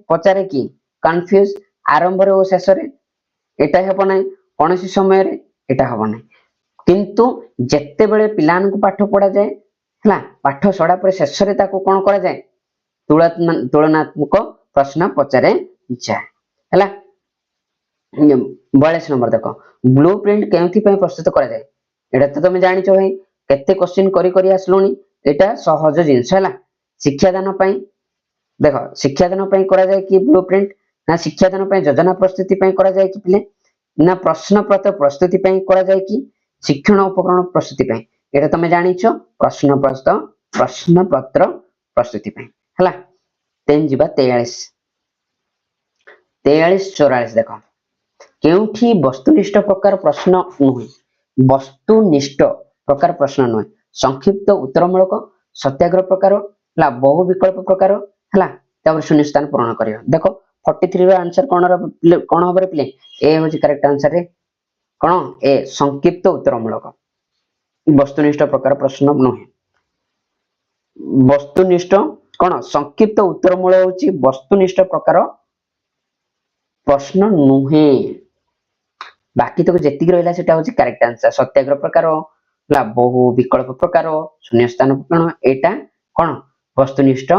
ପଚାରେ କି? କନଫ୍ୟୁଜ, ଆରମ୍ଭରେ ଓ ଶେଷରେ ଏଟା ହେବ ନାହିଁ, କୌଣସି ସମୟରେ ଏଟା ହେବ ନାହିଁ। କିନ୍ତୁ ଯେତେବେଳେ ପିଲାମାନଙ୍କୁ ପାଠ ପଢାଯାଏ ହେଲା, ପାଠ ସରିଲା ପରେ ଶେଷରେ ତାକୁ କଣ କରାଯାଏ? ତୁଳନାତ୍ମକ ପ୍ରଶ୍ନ ପଚାରେ ଯାଏ ହେଲା। 42 ନମ୍ବର ଦେଖ, ବ୍ଲୁ ପ୍ରିଣ୍ଟ କେଉଁଥିପାଇଁ ପ୍ରସ୍ତୁତ କରାଯାଏ? ଏଟା ତ ତମେ ଜାଣିଛ ଭାଇ, କେତେ କ୍ୱେଶ୍ଚିନ୍ କରି ଆସିଲୁଣି, ଏଟା ସହଜ ଜିନିଷ ହେଲା। ଶିକ୍ଷାଦାନ ପାଇଁ ଦେଖ, ଶିକ୍ଷାଦାନ ପାଇଁ କରାଯାଏ କି ବ୍ଲୁ ପ୍ରିଣ୍ଟ? ନା ଶିକ୍ଷାଦାନ ପାଇଁ ଯୋଜନା ପ୍ରସ୍ତୁତି ପାଇଁ କରାଯାଏ କି ପିଲେ? ନା ପ୍ରଶ୍ନ ପତ୍ର ପ୍ରସ୍ତୁତି ପାଇଁ କରାଯାଏ କି ଶିକ୍ଷଣ ଉପକରଣ ପ୍ରସ୍ତୁତି ପାଇଁ? ଏଟା ତମେ ଜାଣିଛ, ପ୍ରଶ୍ନ ପତ୍ର ପ୍ରସ୍ତୁତି ପାଇଁ ହେଲା। ଦେନ୍ ଯିବା 43 44 ଦେଖ, କେଉଁଠି ବସ୍ତୁନିଷ୍ଠ ପ୍ରକାର ପ୍ରଶ୍ନ ନୁହେଁ? ବସ୍ତୁନିଷ୍ଠ ପ୍ରକାର ପ୍ରଶ୍ନ ନୁହେଁ, ସଂକ୍ଷିପ୍ତ ଉତ୍ତରମୂଳକ, ସତ୍ୟାଗ୍ରହ ପ୍ରକାର ହେଲା, ବହୁ ବିକଳ୍ପ ପ୍ରକାର ହେଲା, ତାପରେ ଶୂନ୍ୟସ୍ଥାନ ପୂରଣ କରିବ। ଦେଖ 43 ର ଆନ୍ସର କଣ ହବ ପିଲେ? ଏ ହଉଛି କରେକ୍ଟ ଆନ୍ସର ରେ କଣ? ଏ ସଂକ୍ଷିପ୍ତ ଉତ୍ତରମୂଳକ, ବସ୍ତୁନିଷ୍ଠ ପ୍ରକାର ପ୍ରଶ୍ନ ନୁହେଁ। ବସ୍ତୁନିଷ୍ଠ କଣ? ସଂକ୍ଷିପ୍ତ ଉତ୍ତରମୂଳ ହଉଛି ବସ୍ତୁନିଷ୍ଠ ପ୍ରକାର ପ୍ରଶ୍ନ ନୁହେଁ। ବାକି ତକ ଯେତିକି ରହିଲା ସେଟା ହଉଛି କରେକ୍ଟ ଆନ୍ସର। ସତ୍ୟାଗ୍ରହ ପ୍ରକାର ହେଲା, ବହୁ ବିକଳ୍ପ ପ୍ରକାର, ଶୂନ୍ୟସ୍ଥାନ ପୂରଣ, ଏଇଟା କଣ? ବସ୍ତୁନିଷ୍ଠ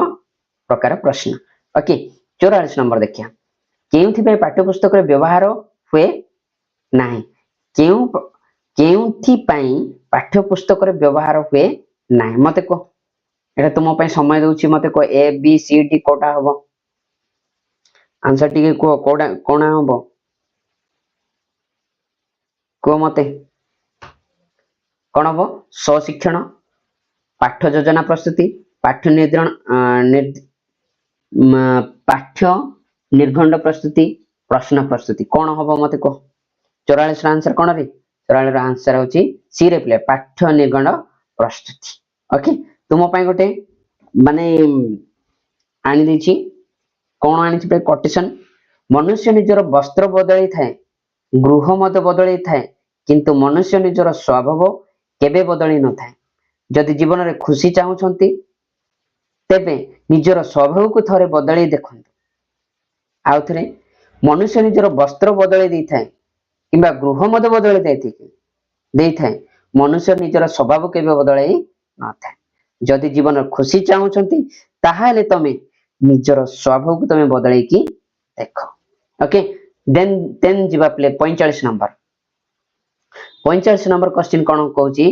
ପ୍ରକାର ପ୍ରଶ୍ନ। ଓକେ, 44 ନମ୍ବର ଦେଖିବା, କେଉଁଥିପାଇଁ ପାଠ୍ୟପୁସ୍ତକରେ ବ୍ୟବହାର ହୁଏ ନାହିଁ? କେଉଁଥିପାଇଁ ପାଠ୍ୟପୁସ୍ତକରେ ବ୍ୟବହାର ହୁଏ ନାହିଁ ମତେ କୁହ? ଏଟା ତୁମ ପାଇଁ ସମୟ ଦଉଛି, ମତେ କୁହ ଏ ବି ସି ଡି କୋଉଟା ହବ? ଆନ୍ସର ଟିକେ କୁହ, କୋଉଟା କଣ ହବ କୁହ ମତେ? କଣ ହବ? ସ୍ୱଶିକ୍ଷଣ, ପାଠ୍ୟ ଯୋଜନା ପ୍ରସ୍ତୁତି, ପାଠ୍ୟ ନିର୍ଘଣ୍ଟ ପ୍ରସ୍ତୁତି, ପ୍ରଶ୍ନ ପ୍ରସ୍ତୁତି, କଣ ହବ ମତେ କୁହ? 44 ର ଆନ୍ସର କଣ ରେ? 44 ର ଆନ୍ସର ହଉଛି ସି ରେ ପିଲେ, ପାଠ୍ୟ ନିର୍ଘଣ୍ଟ ପ୍ରସ୍ତୁତି। ଓକେ, ତୁମ ପାଇଁ ଗୋଟେ ମାନେ ଆଣି ଦେଇଛି, କଣ ଆଣିଛି ଭାଇ? କୋଟେସନ, ମନୁଷ୍ୟ ନିଜର ବସ୍ତ୍ର ବଦଳେଇ ଥାଏ, ଗୃହ ମଧ୍ୟ ବଦଳେଇ ଥାଏ, କିନ୍ତୁ ମନୁଷ୍ୟ ନିଜର ସ୍ୱଭାବ କେବେ ବଦଳି ନଥାଏ। ଯଦି ଜୀବନରେ ଖୁସି ଚାହୁଁଛନ୍ତି ତେବେ ନିଜର ସ୍ୱଭାବକୁ ଥରେ ବଦଳେଇ ଦେଖନ୍ତୁ। ଆଉ ଥରେ, ମନୁଷ୍ୟ ନିଜର ବସ୍ତ୍ର ବଦଳେଇ ଦେଇଥାଏ କିମ୍ବା ଗୃହ ମଧ୍ୟ ବଦଳେଇ ଦେଇଥାଏ, ମନୁଷ୍ୟ ନିଜର ସ୍ୱଭାବ କେବେ ବଦଳେଇ ନଥାଏ। ଯଦି ଜୀବନରେ ଖୁସି ଚାହୁଁଛନ୍ତି ତାହେଲେ ତମେ ନିଜର ସ୍ୱଭାବକୁ ତମେ ବଦଳେଇକି ଦେଖ। ଓକେ, ଦେନ୍ ଯିବା ପ୍ଲେ 45 ନମ୍ବର। 45 ନମ୍ବର କ୍ୱେଶ୍ଚିନ୍ କଣ କହୁଛି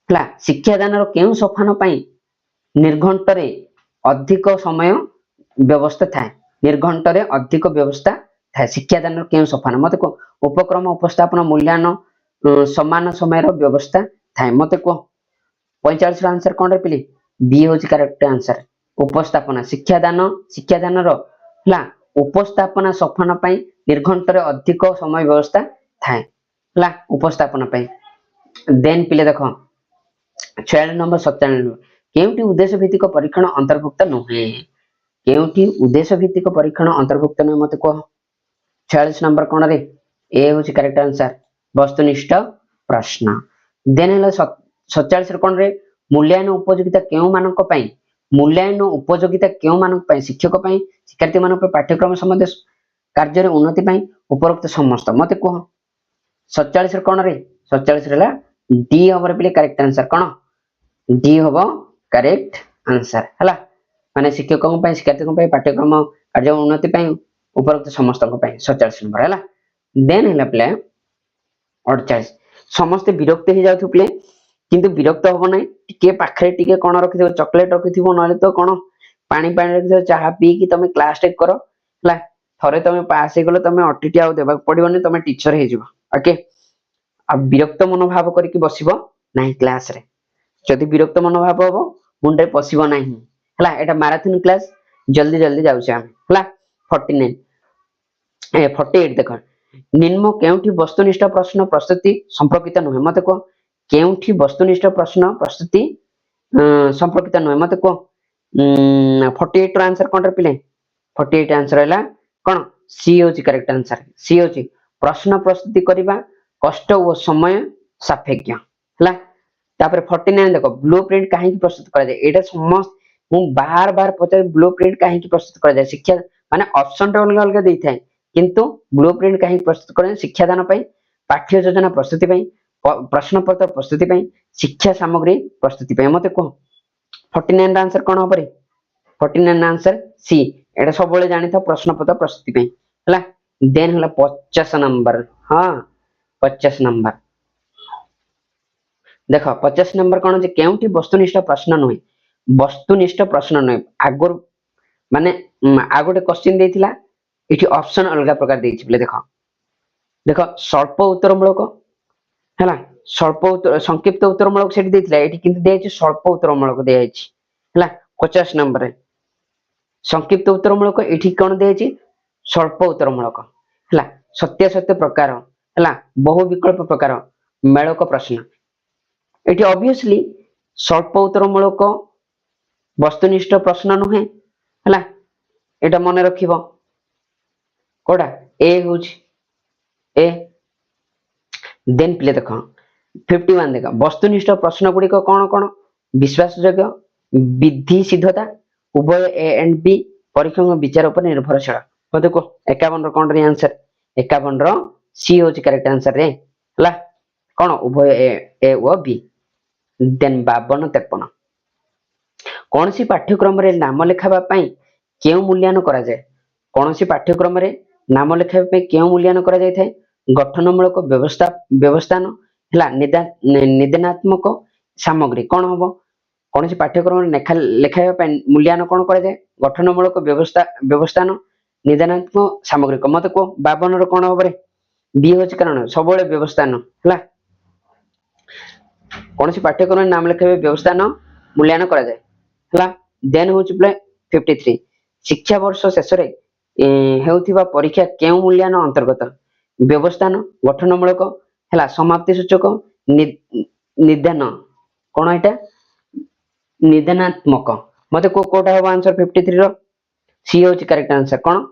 ହେଲା, ଶିକ୍ଷାଦାନର କେଉଁ ସୋପାନ ପାଇଁ ନିର୍ଘଣ୍ଟରେ ଅଧିକ ସମୟ ବ୍ୟବସ୍ଥା ଥାଏ? ନିର୍ଘଣ୍ଟରେ ଅଧିକ ବ୍ୟବସ୍ଥା ଥାଏ, ଶିକ୍ଷାଦାନର କେଉଁ ସୋପାନ ମତେ କୁହ? ଉପକ୍ରମ, ଉପସ୍ଥାପନ, ମୂଲ୍ୟାୟନ, ସମାନ ସମୟର ବ୍ୟବସ୍ଥା ଥାଏ, ମତେ କୁହ? 45 ର ଆନ୍ସର କଣ ରେ ପିଲେ? ବି ହଉଛି କରେକ୍ଟ ଆନ୍ସର, ଉପସ୍ଥାପନା। ଶିକ୍ଷାଦାନର ହେଲା ଉପସ୍ଥାପନା ସୋପାନ ପାଇଁ ନିର୍ଘଣ୍ଟରେ ଅଧିକ ସମୟ ବ୍ୟବସ୍ଥା ଥାଏ ହେଲା, ଉପସ୍ଥାପନା ପାଇଁ। ଦେନ୍ ପିଲେ ଦେଖ 46 ନମ୍ବର 97, କେଉଁଠି ଉଦ୍ଦେଶ୍ୟ ଭିତ୍ତିକ ପରୀକ୍ଷଣ ଅନ୍ତର୍ଭୁକ୍ତ ନୁହେଁ? କେଉଁଠି ଉଦ୍ଦେଶ୍ୟ ଭିତ୍ତିକ ପରୀକ୍ଷଣ ଅନ୍ତର୍ଭୁକ୍ତ ନୁହେଁ ମତେ କୁହ? 46 ନମ୍ବର କଣ ରେ? ଏ ହଉଛି କରେକ୍ଟ ଆନ୍ସର, ବସ୍ତୁନିଷ୍ଠ ପ୍ରଶ୍ନ। ଦେନ୍ ହେଲା 47 ର କଣ ରେ? ମୂଲ୍ୟାୟନ ଉପଯୋଗିତା କେଉଁମାନଙ୍କ ପାଇଁ? ମୂଲ୍ୟାୟନ ଉପଯୋଗିତା କେଉଁମାନଙ୍କ ପାଇଁ? ଶିକ୍ଷକ ପାଇଁ, ଶିକ୍ଷାର୍ଥୀ ମାନଙ୍କ ପାଇଁ, ପାଠ୍ୟକ୍ରମ ସମ୍ବନ୍ଧ କାର୍ଯ୍ୟରେ ଉନ୍ନତି ପାଇଁ, ଉପରୋକ୍ତ ସମସ୍ତ, ମତେ କୁହ? 47 ର କଣ ରେ? 47 ହେଲା ଡି ହବ ପିଲେ କରେକ୍ଟ ଆନ୍ସର, କଣ? ଡି ହବ କରେକ୍ଟ ଆନ୍ସର ହେଲା, ମାନେ ଶିକ୍ଷକଙ୍କ ପାଇଁ, ଶିକ୍ଷାର୍ଥୀଙ୍କ ପାଇଁ, ପାଠ୍ୟକ୍ରମ କାର୍ଯ୍ୟ ଉନ୍ନତି ପାଇଁ, ଉପରୋକ୍ତ ସମସ୍ତଙ୍କ ପାଇଁ 47 ନମ୍ବର ହେଲା। ଦେନ୍ ହେଲା ପିଲା 48, समस्ते विरक्त हो जाउथु प्ले किंतु विरक्त हबो नै टिके पाखरे टिके कोन रखिथो चॉकलेट रखिथिबो नले तो कोन पानी पानी रखिथो चाहा पी कि तमे क्लास टेक करो ला थरे तमे पास हे गलो तमे ओटीटी आउ देबा पड़िबोनी तमे टीचर हे जिवो ओके अब विरक्त मनोभाव करके बसिबो नाही क्लास रे जदि विरक्त मनोभाव हबो मुंडे पसिबो नाही हला एटा मैराथन क्लास जल्दी जल्दी जाउ छे हम हला 49 48 देखो निम्न केउठी वस्तुनिष्ठ प्रश्न प्रस्तुति संपर्कित नुहे मते को केउठी वस्तुनिष्ठ प्रश्न प्रस्तुति संपर्कित नुहे मते को 48 रो आंसर कोन रे पिले 48 आंसर हैला कोन सी होची करेक्ट आंसर सी होची प्रश्न प्रस्तुति करिबा कष्ट ओ समय सापेक्ष हला तापर 49 देखो ब्लूप्रिंट काहे की प्रस्तुत करा जाय एटा समस्त मु बार बार पचार ब्लूप्रिंट काहे की प्रस्तुत करा जाय शिक्षा माने ऑप्शन रे अलग अलग देई थाए किंतु ब्लूप्रिंट काहे प्रस्तुत करें शिक्षादान पई पाठ्य योजना प्रस्तुति पई प्रश्न पत्र प्रस्तुति पई शिक्षा सामग्री प्रस्तुति पई मते को 49 आंसर कोन होबरे 49 आंसर सी एटा सब बेले जानि था प्रश्न पत्र प्रस्तुति पई हला देन हला 50 नंबर हां 50 नंबर देखो 50 नंबर कोन जे केउठी वस्तुनिष्ठ प्रश्न नय वस्तुनिष्ठ प्रश्न नय आगुर माने आगोटे क्वेश्चन देथिला इठी ऑप्शन अलग प्रकार देछि बोले देखो देखो स्वल्प उत्तरमूलक हैला स्वल्प उत्तर संक्षिप्त उत्तरमूलक सेठी देथिला एठी किंतु देछि स्वल्प उत्तरमूलक देछि हैला 50 नंबर रे संक्षिप्त उत्तरमूलक एठी कोन देछि स्वल्प उत्तरमूलक हैला सत्य सत्य प्रकार हैला बहु विकल्प प्रकार मेलक प्रश्न एठी ऑब्वियसली स्वल्प उत्तरमूलक वस्तुनिष्ठ प्रश्न नुहे हैला एटा मने रखिबो कोडा ए होच ए देन प्ले देखो 51 देखो वस्तुनिष्ठ प्रश्न गुडी को कोन कोन विश्वास योग्य विधि सिद्धता उभय ए एंड बी परीक्षण विचार पर निर्भरशील तो देखो 51 रो कोन रे आंसर 51 रो सी होच करेक्ट आंसर रे हला कोन उभय ए ओ बी देन 52 53 कौन सी पाठ्यक्रम रे नाम लेखाबा पई केउ मूल्यांकन करा जाय कौन सी पाठ्यक्रम रे नाम लेखाबा पई केउ मूल्यांकन करा जाय थाए गठनमूलक व्यवस्था व्यवस्थान हला निदानात्मक सामग्री कोन हबो कौन सी पाठ्यक्रम रे लेखाबा पई मूल्यांकन कोन करा जाय गठनमूलक व्यवस्थान निदानात्मक सामग्री को मते को 52 रो कोन हबरे बी होच कारण सबले व्यवस्थान हला कौन सी पाठ्यक्रम रे नाम लेखाबा व्यवस्थान मूल्यांकन करा जाय हला देन होच प्ले 53 शिक्षा वर्ष शेष रे हेउथिबा परीक्षा केउ मूल्यांकन अंतर्गत व्यवस्थान गठनमूलक हला समाप्ति सूचक निदान कोन एटा निदानात्मक मते को कोटा हो आंसर 53 रो सी होच करेक्ट आंसर कोन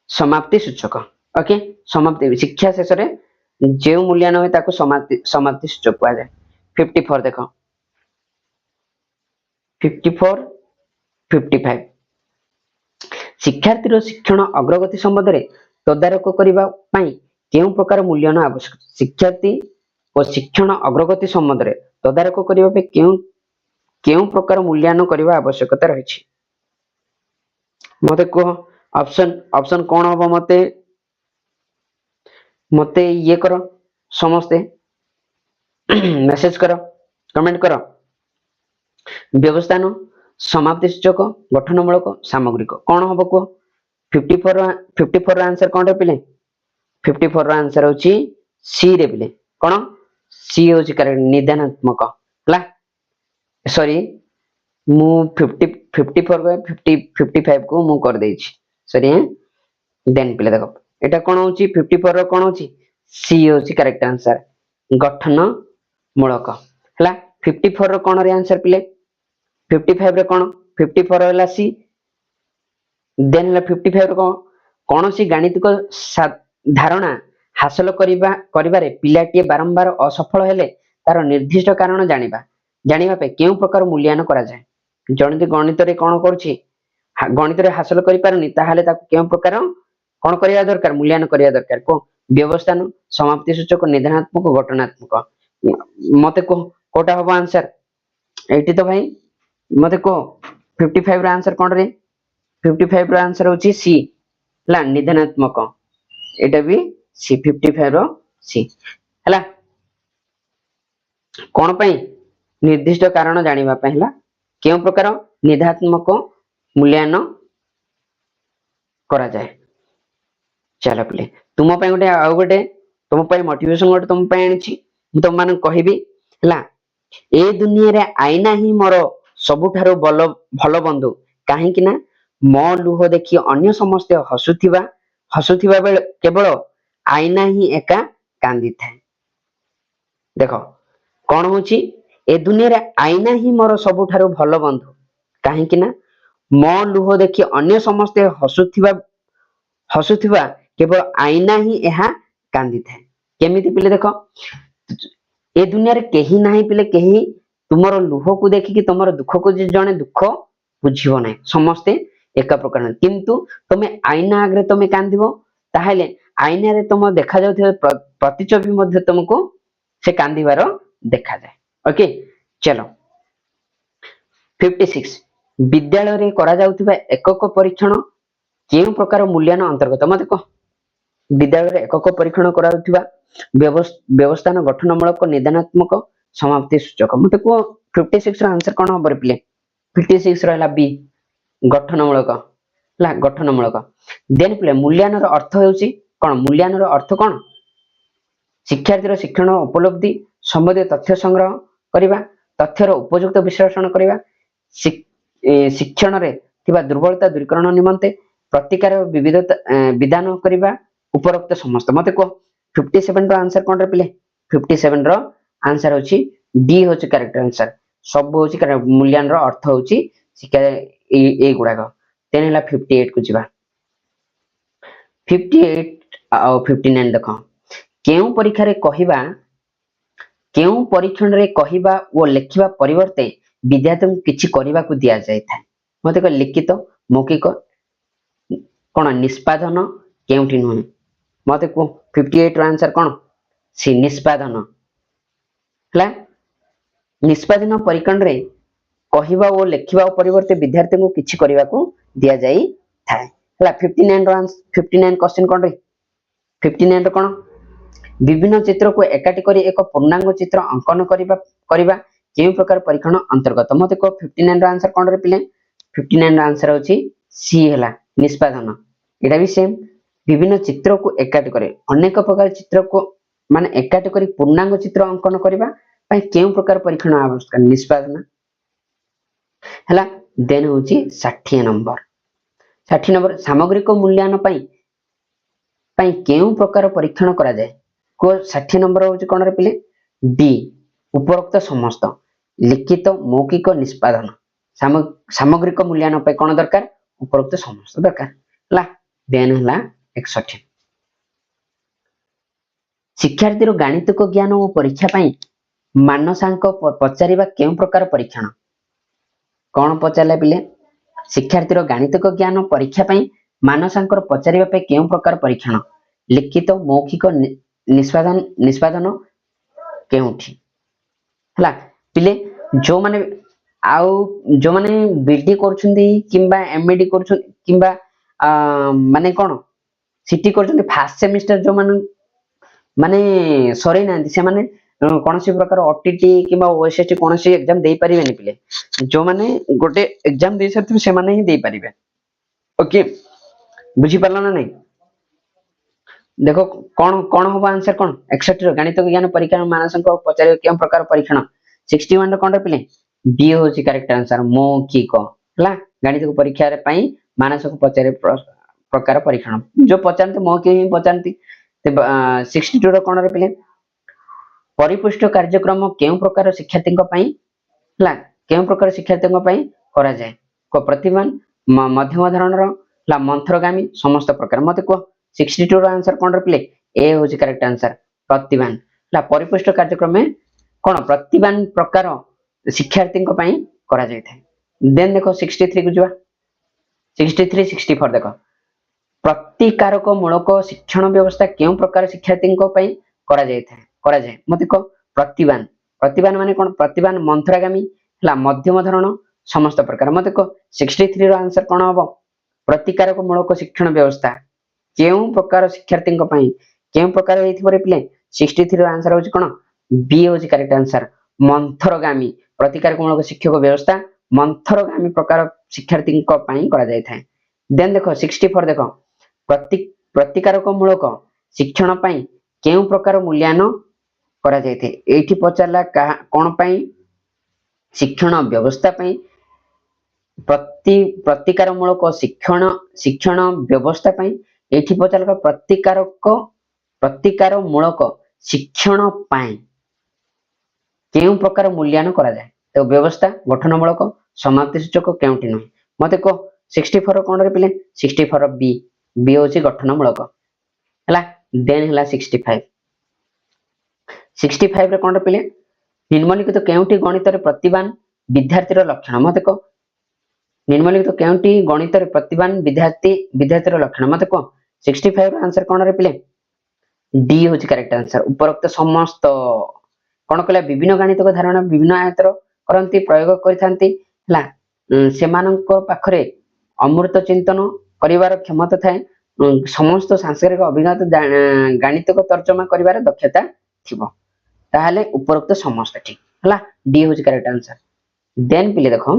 समाप्ति सूचक ओके समाप्ति शिक्षा शेष रे जे मूल्यांकन होय ताको समाप्ति सूचक कहै जाय 54 देखो 54 55 शिक्षार्थी शिक्षण अग्रगति संबंध रे तदारक करिबा पई केउ प्रकार मूल्यांकन आवश्यक शिक्षार्थी और शिक्षण अग्रगति संबंध रे तदारक करिबा पे केउ प्रकार मूल्यांकन करिबा आवश्यकता रहिछि मते को ऑप्शन कोन होबो मते ये करो समस्ते मेसेज करो कमेंट करो व्यवस्थान समाप्ति सूचक गठनमूलक सामग्रिक कोन हबो को 54 आंसर कोन रे पिले 54 आंसर होची सी रे पिले कोन सी होची करेक्ट निदानात्मक हला सॉरी मु 54 बाय 55 को मु कर देछि सॉरी देन पिले देखो एटा कोन होची 54 रो कोन होची सी होची करेक्ट आंसर गठनमूलक हला 54 रो कोन रे आंसर पिले 55 रे कोन 54 होला सी देन होला 55 रो कोन सी गणितिक धारणा हासिल करिबारे पिलाटी बारंबार असफल हेले तार निर्दिष्ट कारण जानिबा पे केउ प्रकार मूल्यांकन करा जाय जणति गणित रे कोन करछि गणित रे हासिल करि पारनी ताहाले ताको केउ प्रकार कोन करिया दरकार मूल्यांकन करिया दरकार को व्यवस्थान समाप्ति सूचक निदानात्मक गठनात्मक मते को कोटा होबो आंसर एठी तो भाई मते को 55 रो आंसर कोन रे 55 रो आंसर होची सी हला निदानात्मक एटा भी सी 55 रो सी हला कौन पाई निर्दिष्ट कारण जानिबा पई हला केउ प्रकार निधात्मक मूल्यांकन करा जाए। चलो पिले तुम पे गोटे आउ गोटे तुम पे मोटिवेशन गोटे तुम पे आनिछि मु तुम मान कहबी हला ए दुनिया रे आईना ही मोर सबुठारो भल बंधु काहे कि ना मो लुह देखि अन्य समस्त हसुथिबा बेले केवल आईना ही एका कांदी थाए। देखो कौन होची ए दुनिया रे आईना ही मोर सबुठारो भल बंधु काहे कि ना मो लुह देखि अन्य समस्त हसुथिबा केवल आईना ही एहा कांदी थाए। केमिति पिले देखो ए दुनिया रे केही नाही पिले केही तुमर लुह को देखिकी तुमर दुख को जने दुख बुझिबो नाही समस्ते एका प्रकार नाही किंतु तुमे आईना आगरे तुमे कांदिबो ताहेले आईना रे तुम देखा जाउथिबा प्रतिच्छबि मध्ये तुमको से कांदिबार देखा जाए। ओके चलो 56 विद्यालय रे करा जाउथिबा एकक परीक्षण केउ प्रकार मूल्यांकन अंतर्गत मते कह विद्यालय रे एकक परीक्षण करा जाउथिबा व्यवस्थान गठनमूलक निदानात्मक समाप्ति सूचक मते को 56 रो आंसर कोन हबर पिले 56 रो हला बी गठनमूलक हला गठनमूलक देन पिले मूल्यांकन रो अर्थ हेउची कोन मूल्यांकन रो अर्थ कोन शिक्षार्थी रो शिक्षण उपलब्धि संबंधी तथ्य संग्रह करिबा तथ्यर उपयुक्त विश्लेषण करिबा शिक्षण रे थिबा दुर्बलता दूरीकरण निमंते प्रतिकार विविधता विधान करिबा उपरोक्त समस्त मते को 57 रो आंसर कोन रे पिले 57 रो आंसर होची डी होची करेक्ट आंसर सब होची मूल्यांकन रो अर्थ होची शिक्षा ए गुडा को तेनेला 58 को जिबा 58 और 59 देखो केउ परीक्षा रे कहिबा केउ परीक्षण रे कहिबा ओ लेखिबा परिवर्ते विद्यार्थी को किछि करिबा को दिया जाय था मते को लिखित मौखिक कोन निष्पादन केउटी नुहे मते को 58 रो आंसर कोन सी निष्पादन हला निष्पादन परीक्षण रे कहिबा ओ लेखिबा परिवर्ते विद्यार्थी को किछि करिबा को दिया जाय था हला 59 रो आंसर 59 क्वेश्चन कोन रे 59 रो कोन विभिन्न चित्र को एकाठी करी एक पूर्णांग चित्र अंकन करिबा केउ प्रकार परीक्षण अंतर्गत मते को 59 रो आंसर कोन रे पिले 59 रो आंसर होची सी हला निष्पादन एटा भी सेम विभिन्न चित्र को एकाठी करे अनेक प्रकार चित्र को माने एकाठी करी पूर्णांग चित्र अंकन करिबा पई केउ प्रकार परीक्षण आवश्यक निष्पादन हला देन होची 60 नंबर सामग्रिक मूल्यांकन पई केउ प्रकार परीक्षण करा जाय को 60 नंबर होची कोन रे पिले डी उपरोक्त समस्त लिखित मौखिक निष्पादन सामग्रिक मूल्यांकन पे कोन दरकार उपरोक्त समस्त दरकार ला देन हला 61 शिक्षार्थी रो गणितिक ज्ञान और परीक्षा पई मानसांक पचारिबा केउ प्रकार परीक्षण कोन पचारले पिले शिक्षार्थी रो गणितिक ज्ञान परीक्षा पई मानसांक पचारिबा पे केउ प्रकार परीक्षण लिखित मौखिक निष्पादन केउठी हला पिले जो माने आउ जो माने बीडी करछुंदी किंबा एमडी करछुंदी किंबा माने कोन सिटी करछुंदी फर्स्ट सेमिस्टर जो माने सरै नांदी से माने कोनसी प्रकार ओटीटी किंबा ओएसएसटी कोनसी एग्जाम देई परिबेनी पिले जो माने गोटे एग्जाम देई सरथिबे से माने ही देई परिबे। ओके बुझी पारला ना नहीं देखो कौन कौन होबा आंसर कौन 61 रो गणित ज्ञान परीक्षा मानसंक पचारे केम प्रकार परीक्षण 61 रो कोन पिले बी होची करेक्ट आंसर मौखिक हला गणित परीक्षा रे पई मानसंक पचारे प्रकार परीक्षण जो पचारते मौखिक ही पचारती 62 रो कोन रे पिले परिपुष्ट कार्यक्रम केउ प्रकार शिक्षार्थी पई हला केउ प्रकार शिक्षार्थी पई करा जाय को प्रतिमान मध्यम धरणर हला मंथरगामी समस्त प्रकार मते को 62 रो आंसर कोन रे पिले ए होची करेक्ट आंसर प्रतिमान ला परिपुष्ट कार्यक्रम में कोन प्रतिमान प्रकार शिक्षार्थी को पई करा जाय थाय देन देखो 63 को जवा 63 64 देखो प्रतिकारक मूलक शिक्षण व्यवस्था केउ प्रकार शिक्षार्थी को पई करा जाय मते को प्रतिमान माने कोन प्रतिमान मंथरागामी ला मध्यम धरण समस्त प्रकार मते को 63 रो आंसर कोन हबो प्रतिकारक मूलक शिक्षण व्यवस्था केउ प्रकार शिक्षार्थी को पई केउ प्रकार हेथि परे पिले 63 रो आंसर होची कोन बी होची करेक्ट आंसर मंथरगामी प्रतिकारक मूलक शिक्षक व्यवस्था मंथरगामी प्रकार शिक्षार्थी करा जाय थाए। देन देखो 64 देखो प्रतिकारक मूलक शिक्षण पई केउ प्रकार मूल्यांकन करा जाय थे। एठी पचारला कोन पई शिक्षण व्यवस्था पई प्रतिकार मूलक शिक्षण व्यवस्था पई एठी पचारला प्रतिकार मूलक शिक्षण पई केउ प्रकार मूल्यांकन करा जाय। तो व्यवस्था गठनमूलक समाप्ति सूचक केउटी न मते को 64 कोन रे पिले 64 बी बी होची गठनमूलक हला। देन हला 65 रे कोन रे पिले निम्नलिखित केउटी गणित रे प्रतिभान विद्यार्थी रो लक्षण मते को निम्नलिखित केउटी गणित रे प्रतिभान विद्यार्थी रो लक्षण मते को 65 रो आंसर कोन रे पिले डी होची करेक्ट आंसर। उपरोक्त समस्त कोन कहला विभिन्न गणितक धारणा विभिन्न आयतर करंती प्रयोग करिथांती हला सेमानक पाखरे अमृत चिंतन करिवार क्षमता थाए समस्त सांस्कृतिक अभिज्ञता गणितक तर्जमा करिवार दक्षता थिबो ताहाले उपरोक्त समस्त ठीक हला डी होची करेक्ट आंसर। देन पिले देखो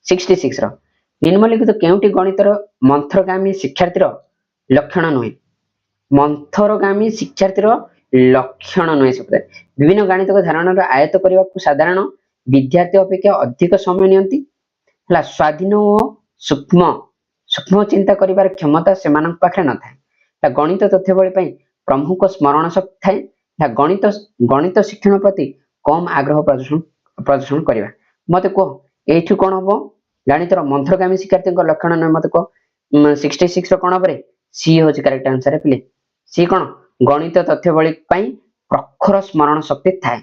66 रो निम्नलिखित केउटी गणितर मंथरगामी शिक्षार्थीर लक्षण नहे मंथरगामी शिक्षार्थीर लक्षण नहे सबसे विभिन्न गणितक धारणा आयत्त करने को साधारण विद्यार्थी अपेक्षा अधिक समय नियंती हला स्वाधीन और सूक्ष्म चिंता करिवार क्षमता सेमानक पाखरे न थाए। गणित तथ्यबली पई प्रमुख स्मरण शक्ति थाए गणित शिक्षण प्रति कम आग्रह प्रदर्शन करिवा मते को एठु कोन हबो गणितर मंथरगामी शिक्षार्थी लक्षण न मते को 66 रो कोन हबरे सी होची करेक्ट आंसर है प्ले सी कोन गणित तथ्यबली पई प्रखर स्मरण शक्ति थाए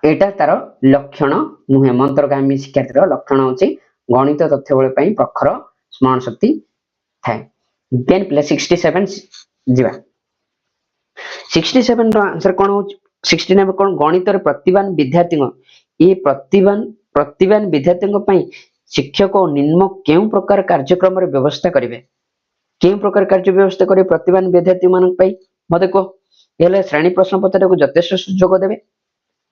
एटा तार लक्षण नुहे मंत्रगामी शिक्षार्थी लक्षण होची गणित तथ्यबल पई प्रखर स्मरण शक्ति थाए। देन प्लस 67 जीवा 67 रो आंसर कोन हो 69 कोन गणित रे प्रतिभान विद्यार्थी ए प्रतिभान विद्यार्थी पई शिक्षक निम्न केउ प्रकार कार्यक्रम रे व्यवस्था करिवे केउ प्रकार कार्य व्यवस्था करिवे प्रतिभान विद्यार्थी मानक पई मते को एले श्रेणी प्रश्न पत्र को यथेष्ट सुযোଗ देबे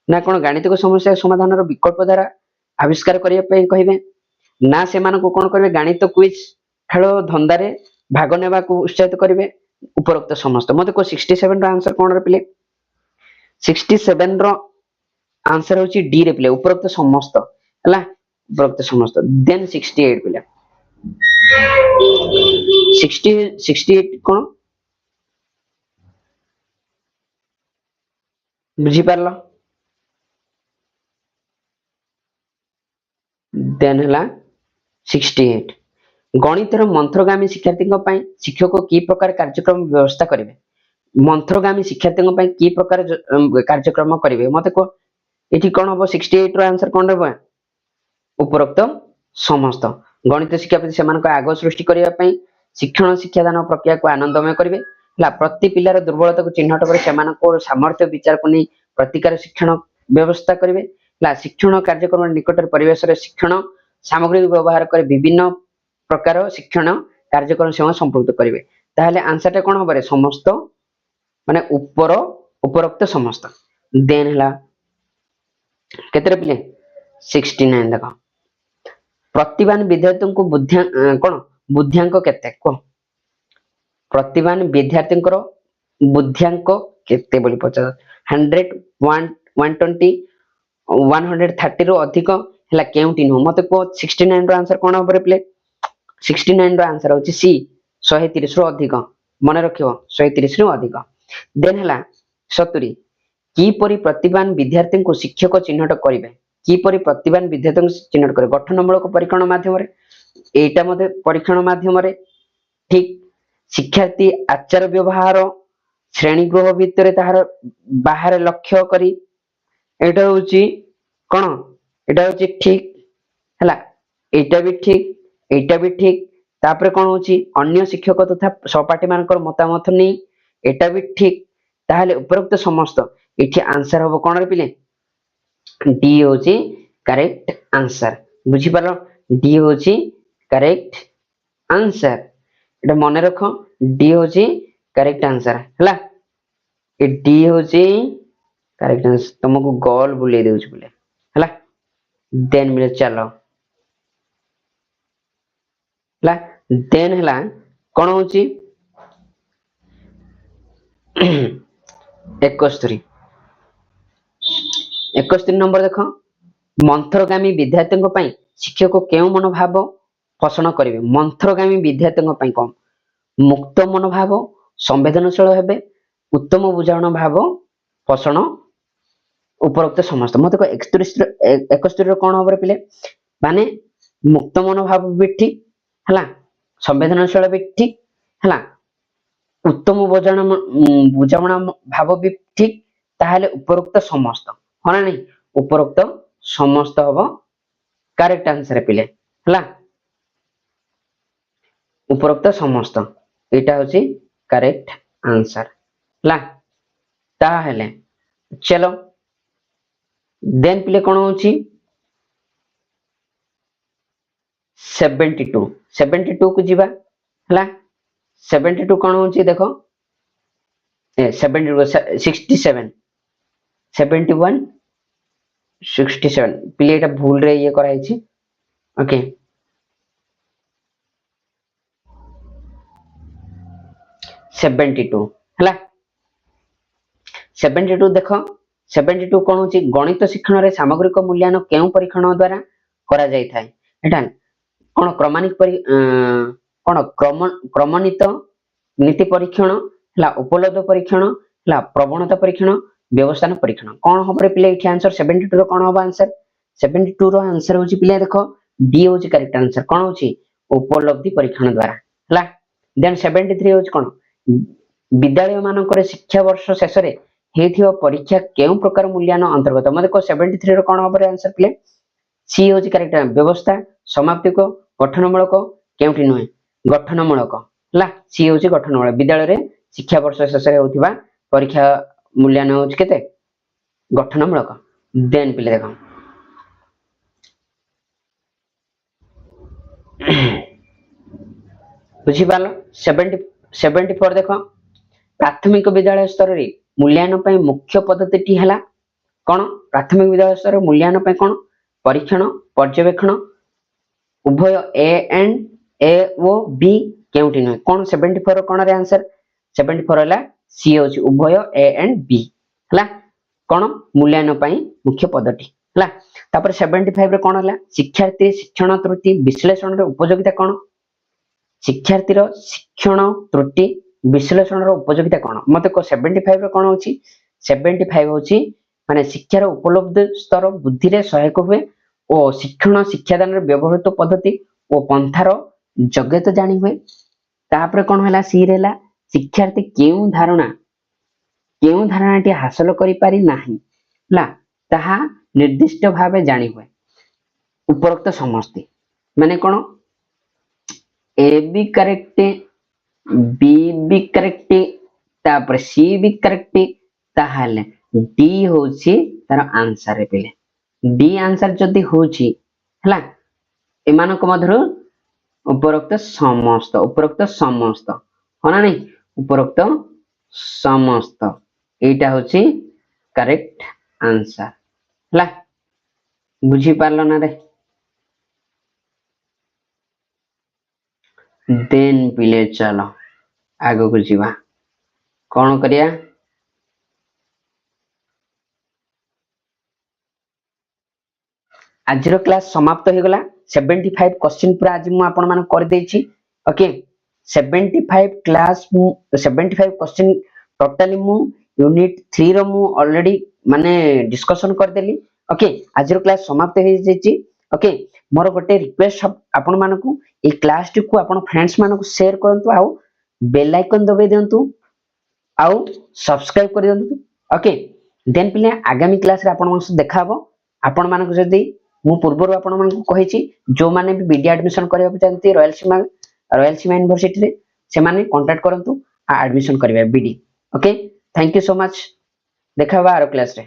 ना कोन गणितिक समस्या समाधान रो विकल्प द्वारा आविष्कार करिया पई कहिबे ना से मानको कोन करबे गणित क्विज खेल धंदा रे भाग नेबा को उत्साहित करिवे उपरोक्त समस्त मते को 67 रो आंसर कोन रे पिले 67 रो आंसर होची डी रे पिले उपरोक्त समस्त हला उपरोक्त समस्त। देन 68 पिले 68 कोन बुझी पारलो। देन हला 68 गणितर मंत्रगामी शिक्षार्थी शिक्षक की प्रकार कार्यक्रम व्यवस्था करेंगे मंत्रगामी शिक्षार्थी की प्रकार कार्यक्रम करेंगे मत को ये कौन हम 68 रो आंसर कौन रहा उपरोक्त समस्त गणित शिक्षा प्रति आग सृष्टि करने शिक्षण शिक्षादान प्रक्रिया को आनंदमय करेंगे प्रति पिलार दुर्बलता को चिन्हट कर सामर्थ्य विचार को नहीं प्रतिकार शिक्षण व्यवस्था करेंगे शिक्षण कार्यक्रम निकट परिवेश शिक्षण सामग्री व्यवहार कर विभिन्न प्रकार शिक्षण कार्यक्रम से संपुक्त करेंगे ताहले आंसर कौन हम समस्त माने उपरोक्त समस्त। देन हला केतरे पिले 69 देखो प्रतिभान विद्यार्थी को बुद्धियांक केते को प्रतिभान विद्यार्थी बुद्धियांक केते बोली पचार 100 120 130 रो अधिक हला केउटी न मते को 69 रो आंसर कोन होबरे प्ले 69 रो आंसर होची सी 130 रो अधिक मन रखियो 130 रो अधिक। देन हला 70 की परि प्रतिभान विद्यार्थी को शिक्षक चिन्हट करिवे की परि प्रतिभान विद्यार्थी को चिन्हट करे गठनमूलक परीक्षण माध्यम रे एटा मध्ये परीक्षण माध्यम रे ठीक शिक्षार्थी आचार व्यवहार श्रेणी गृह भितर ताहार बाहर लक्ष्य करी एटा होची कोन एटा होची ठीक हला एटा भी ठीक तापरे कोन होची अन्य शिक्षक तथा सहपाठी मानकर मतामत नै एटा भी ठीक ताहले उपरोक्त समस्त एठी आंसर होबो कोन रे पिले डी होची करेक्ट आंसर बुझी पारो डी होची करेक्ट आंसर एटा मने रखो डी होची करेक्ट आंसर हला ए डी होची करेक्ट आंसर तुमको गोल बुले देउछ बुले हला देन मिले चलो हला देन हला कोन होची 71 71 नंबर देखो मंथरगामी विद्यार्थी पई शिक्षक केउ मनोभाव पोषण करिवे मंथरगामी विद्यार्थी पई कम मुक्त मनोभाव संवेदनशील हेबे उत्तम बुझावना भाव पोषण उपरोक्त समस्त मत को 71 कोन होबरे पिले माने मुक्त मनोभाव भी ठीक हला संवेदनशील भी ठीक हला उत्तम बुझावना भाव भी ठीक ताहले उपरोक्त समस्त होना नहीं उपरोक्त समस्त हबो करेक्ट आंसर पिले हला उपरोक्त समस्त एटा होची करेक्ट आंसर हला ताहले चलो देन पिले कोन होची 72 को जीवा हला 72 कोन होची देखो 67 71 67 पिले एटा भूल रे ये कराई छी ओके 72 हला 72 देखो 72 कोन होची गणित शिक्षण रे सामग्रिक मूल्यांकन केउ परीक्षण द्वारा करा जाय थाय एटा कोन क्रमानिक कोन क्रमनित नीति परीक्षण हला उपलब्ध परीक्षण हला प्रवणता परीक्षण व्यवस्थान परीक्षण कोन होबरे पिले इठी आंसर 72 रो कोन होबा आंसर 72 रो आंसर होची पिले देखो डी होची करेक्ट आंसर कोन होची उपलब्धि परीक्षण द्वारा हला देन 73 होची कोन विद्यालय मानकर शिक्षा वर्ष शेष रे हेथियो परीक्षा केउ प्रकार मूल्यांकन अंतर्गत मते को 73 रो कोन होबरे आंसर पिले सी होची करेक्ट व्यवस्था समाप्तिक गठनमूलक केउठी नय गठनमूलक हला सी होची गठनमूलक विद्यालय रे शिक्षा वर्ष शेष रे होथिबा परीक्षा मूल्यांकन होची केते गठनमूलक देन पिले देखो बुझी पालो 74 देखो प्राथमिक विद्यालय स्तर रे मूल्यांकन पई मुख्य पद्धति हला कोन प्राथमिक विद्यालय स्तर रे मूल्यांकन पई कोन परीक्षण पर्यवेक्षण उभय ए ओ बी केउटी न कोन 74 कोन रे आंसर 74 हला सी होची उभय ए एंड बी हला कोन मूल्यांकन पई मुख्य पद्धति हला तापर 75 रे कोन हला शिक्षार्थी शिक्षण त्रुटि विश्लेषण रे उपयोगिता कोन शिक्षार्थी रो शिक्षण त्रुटि विश्लेषण रो उपयोगिता कोन मते को 75 रे कोन होची 75 होची माने शिक्षार उपलब्ध स्तर बुद्धि रे सहायक हुए ओ शिक्षण शिक्षादान रे व्यवहृत पद्धति ओ पंथार योग्यता जानि हुए तापर कोन हला सी रेला शिक्षार्थी केउ धारणा टी हासिल करि पारि नाही ला ताहा निर्दिष्ट भावे जानि हुए उपरोक्त समस्त माने कोन A B correct B B correct तापर सी बी करेक्ट ताहाले डी होची तार आंसर रे पिले डी आंसर जदी होची हला एमानक मधुर उपरोक्त समस्त होना नहीं उपरोक्त समस्त एटा होची करेक्ट आंसर हला बुझी पारलो ना रे देन पिले चलो आगो को जीवा कोन करिया आजर क्लास समाप्त हो गला 75 क्वेश्चन पूरा आज मु आपण मान कर देछि ओके 75 क्लास मु 75 क्वेश्चन टोटली मु यूनिट 3 रो मु ऑलरेडी माने डिस्कशन कर देली ओके आजर क्लास समाप्त हो जेछि ओके मोर गोटे रिक्वेस्ट आपण मान को ए क्लास को आपण फ्रेंड्स मान को शेयर करंतु आउ बेल आइकन दबे देंतु आउ सब्सक्राइब कर देंतु ओके देन पिले आगामी क्लास रे आपण मान से देखाबो आपण मान को जदी मु पूर्व आपण मान को कहिछि जो माने भी बीडी एडमिशन करबा चाहନ୍ତି रॉयल सीमा यूनिवर्सिटी रे से माने कांटेक्ट करंतु आ एडमिशन करबा BEd okay thank you so much देखाबा आरो क्लास रे।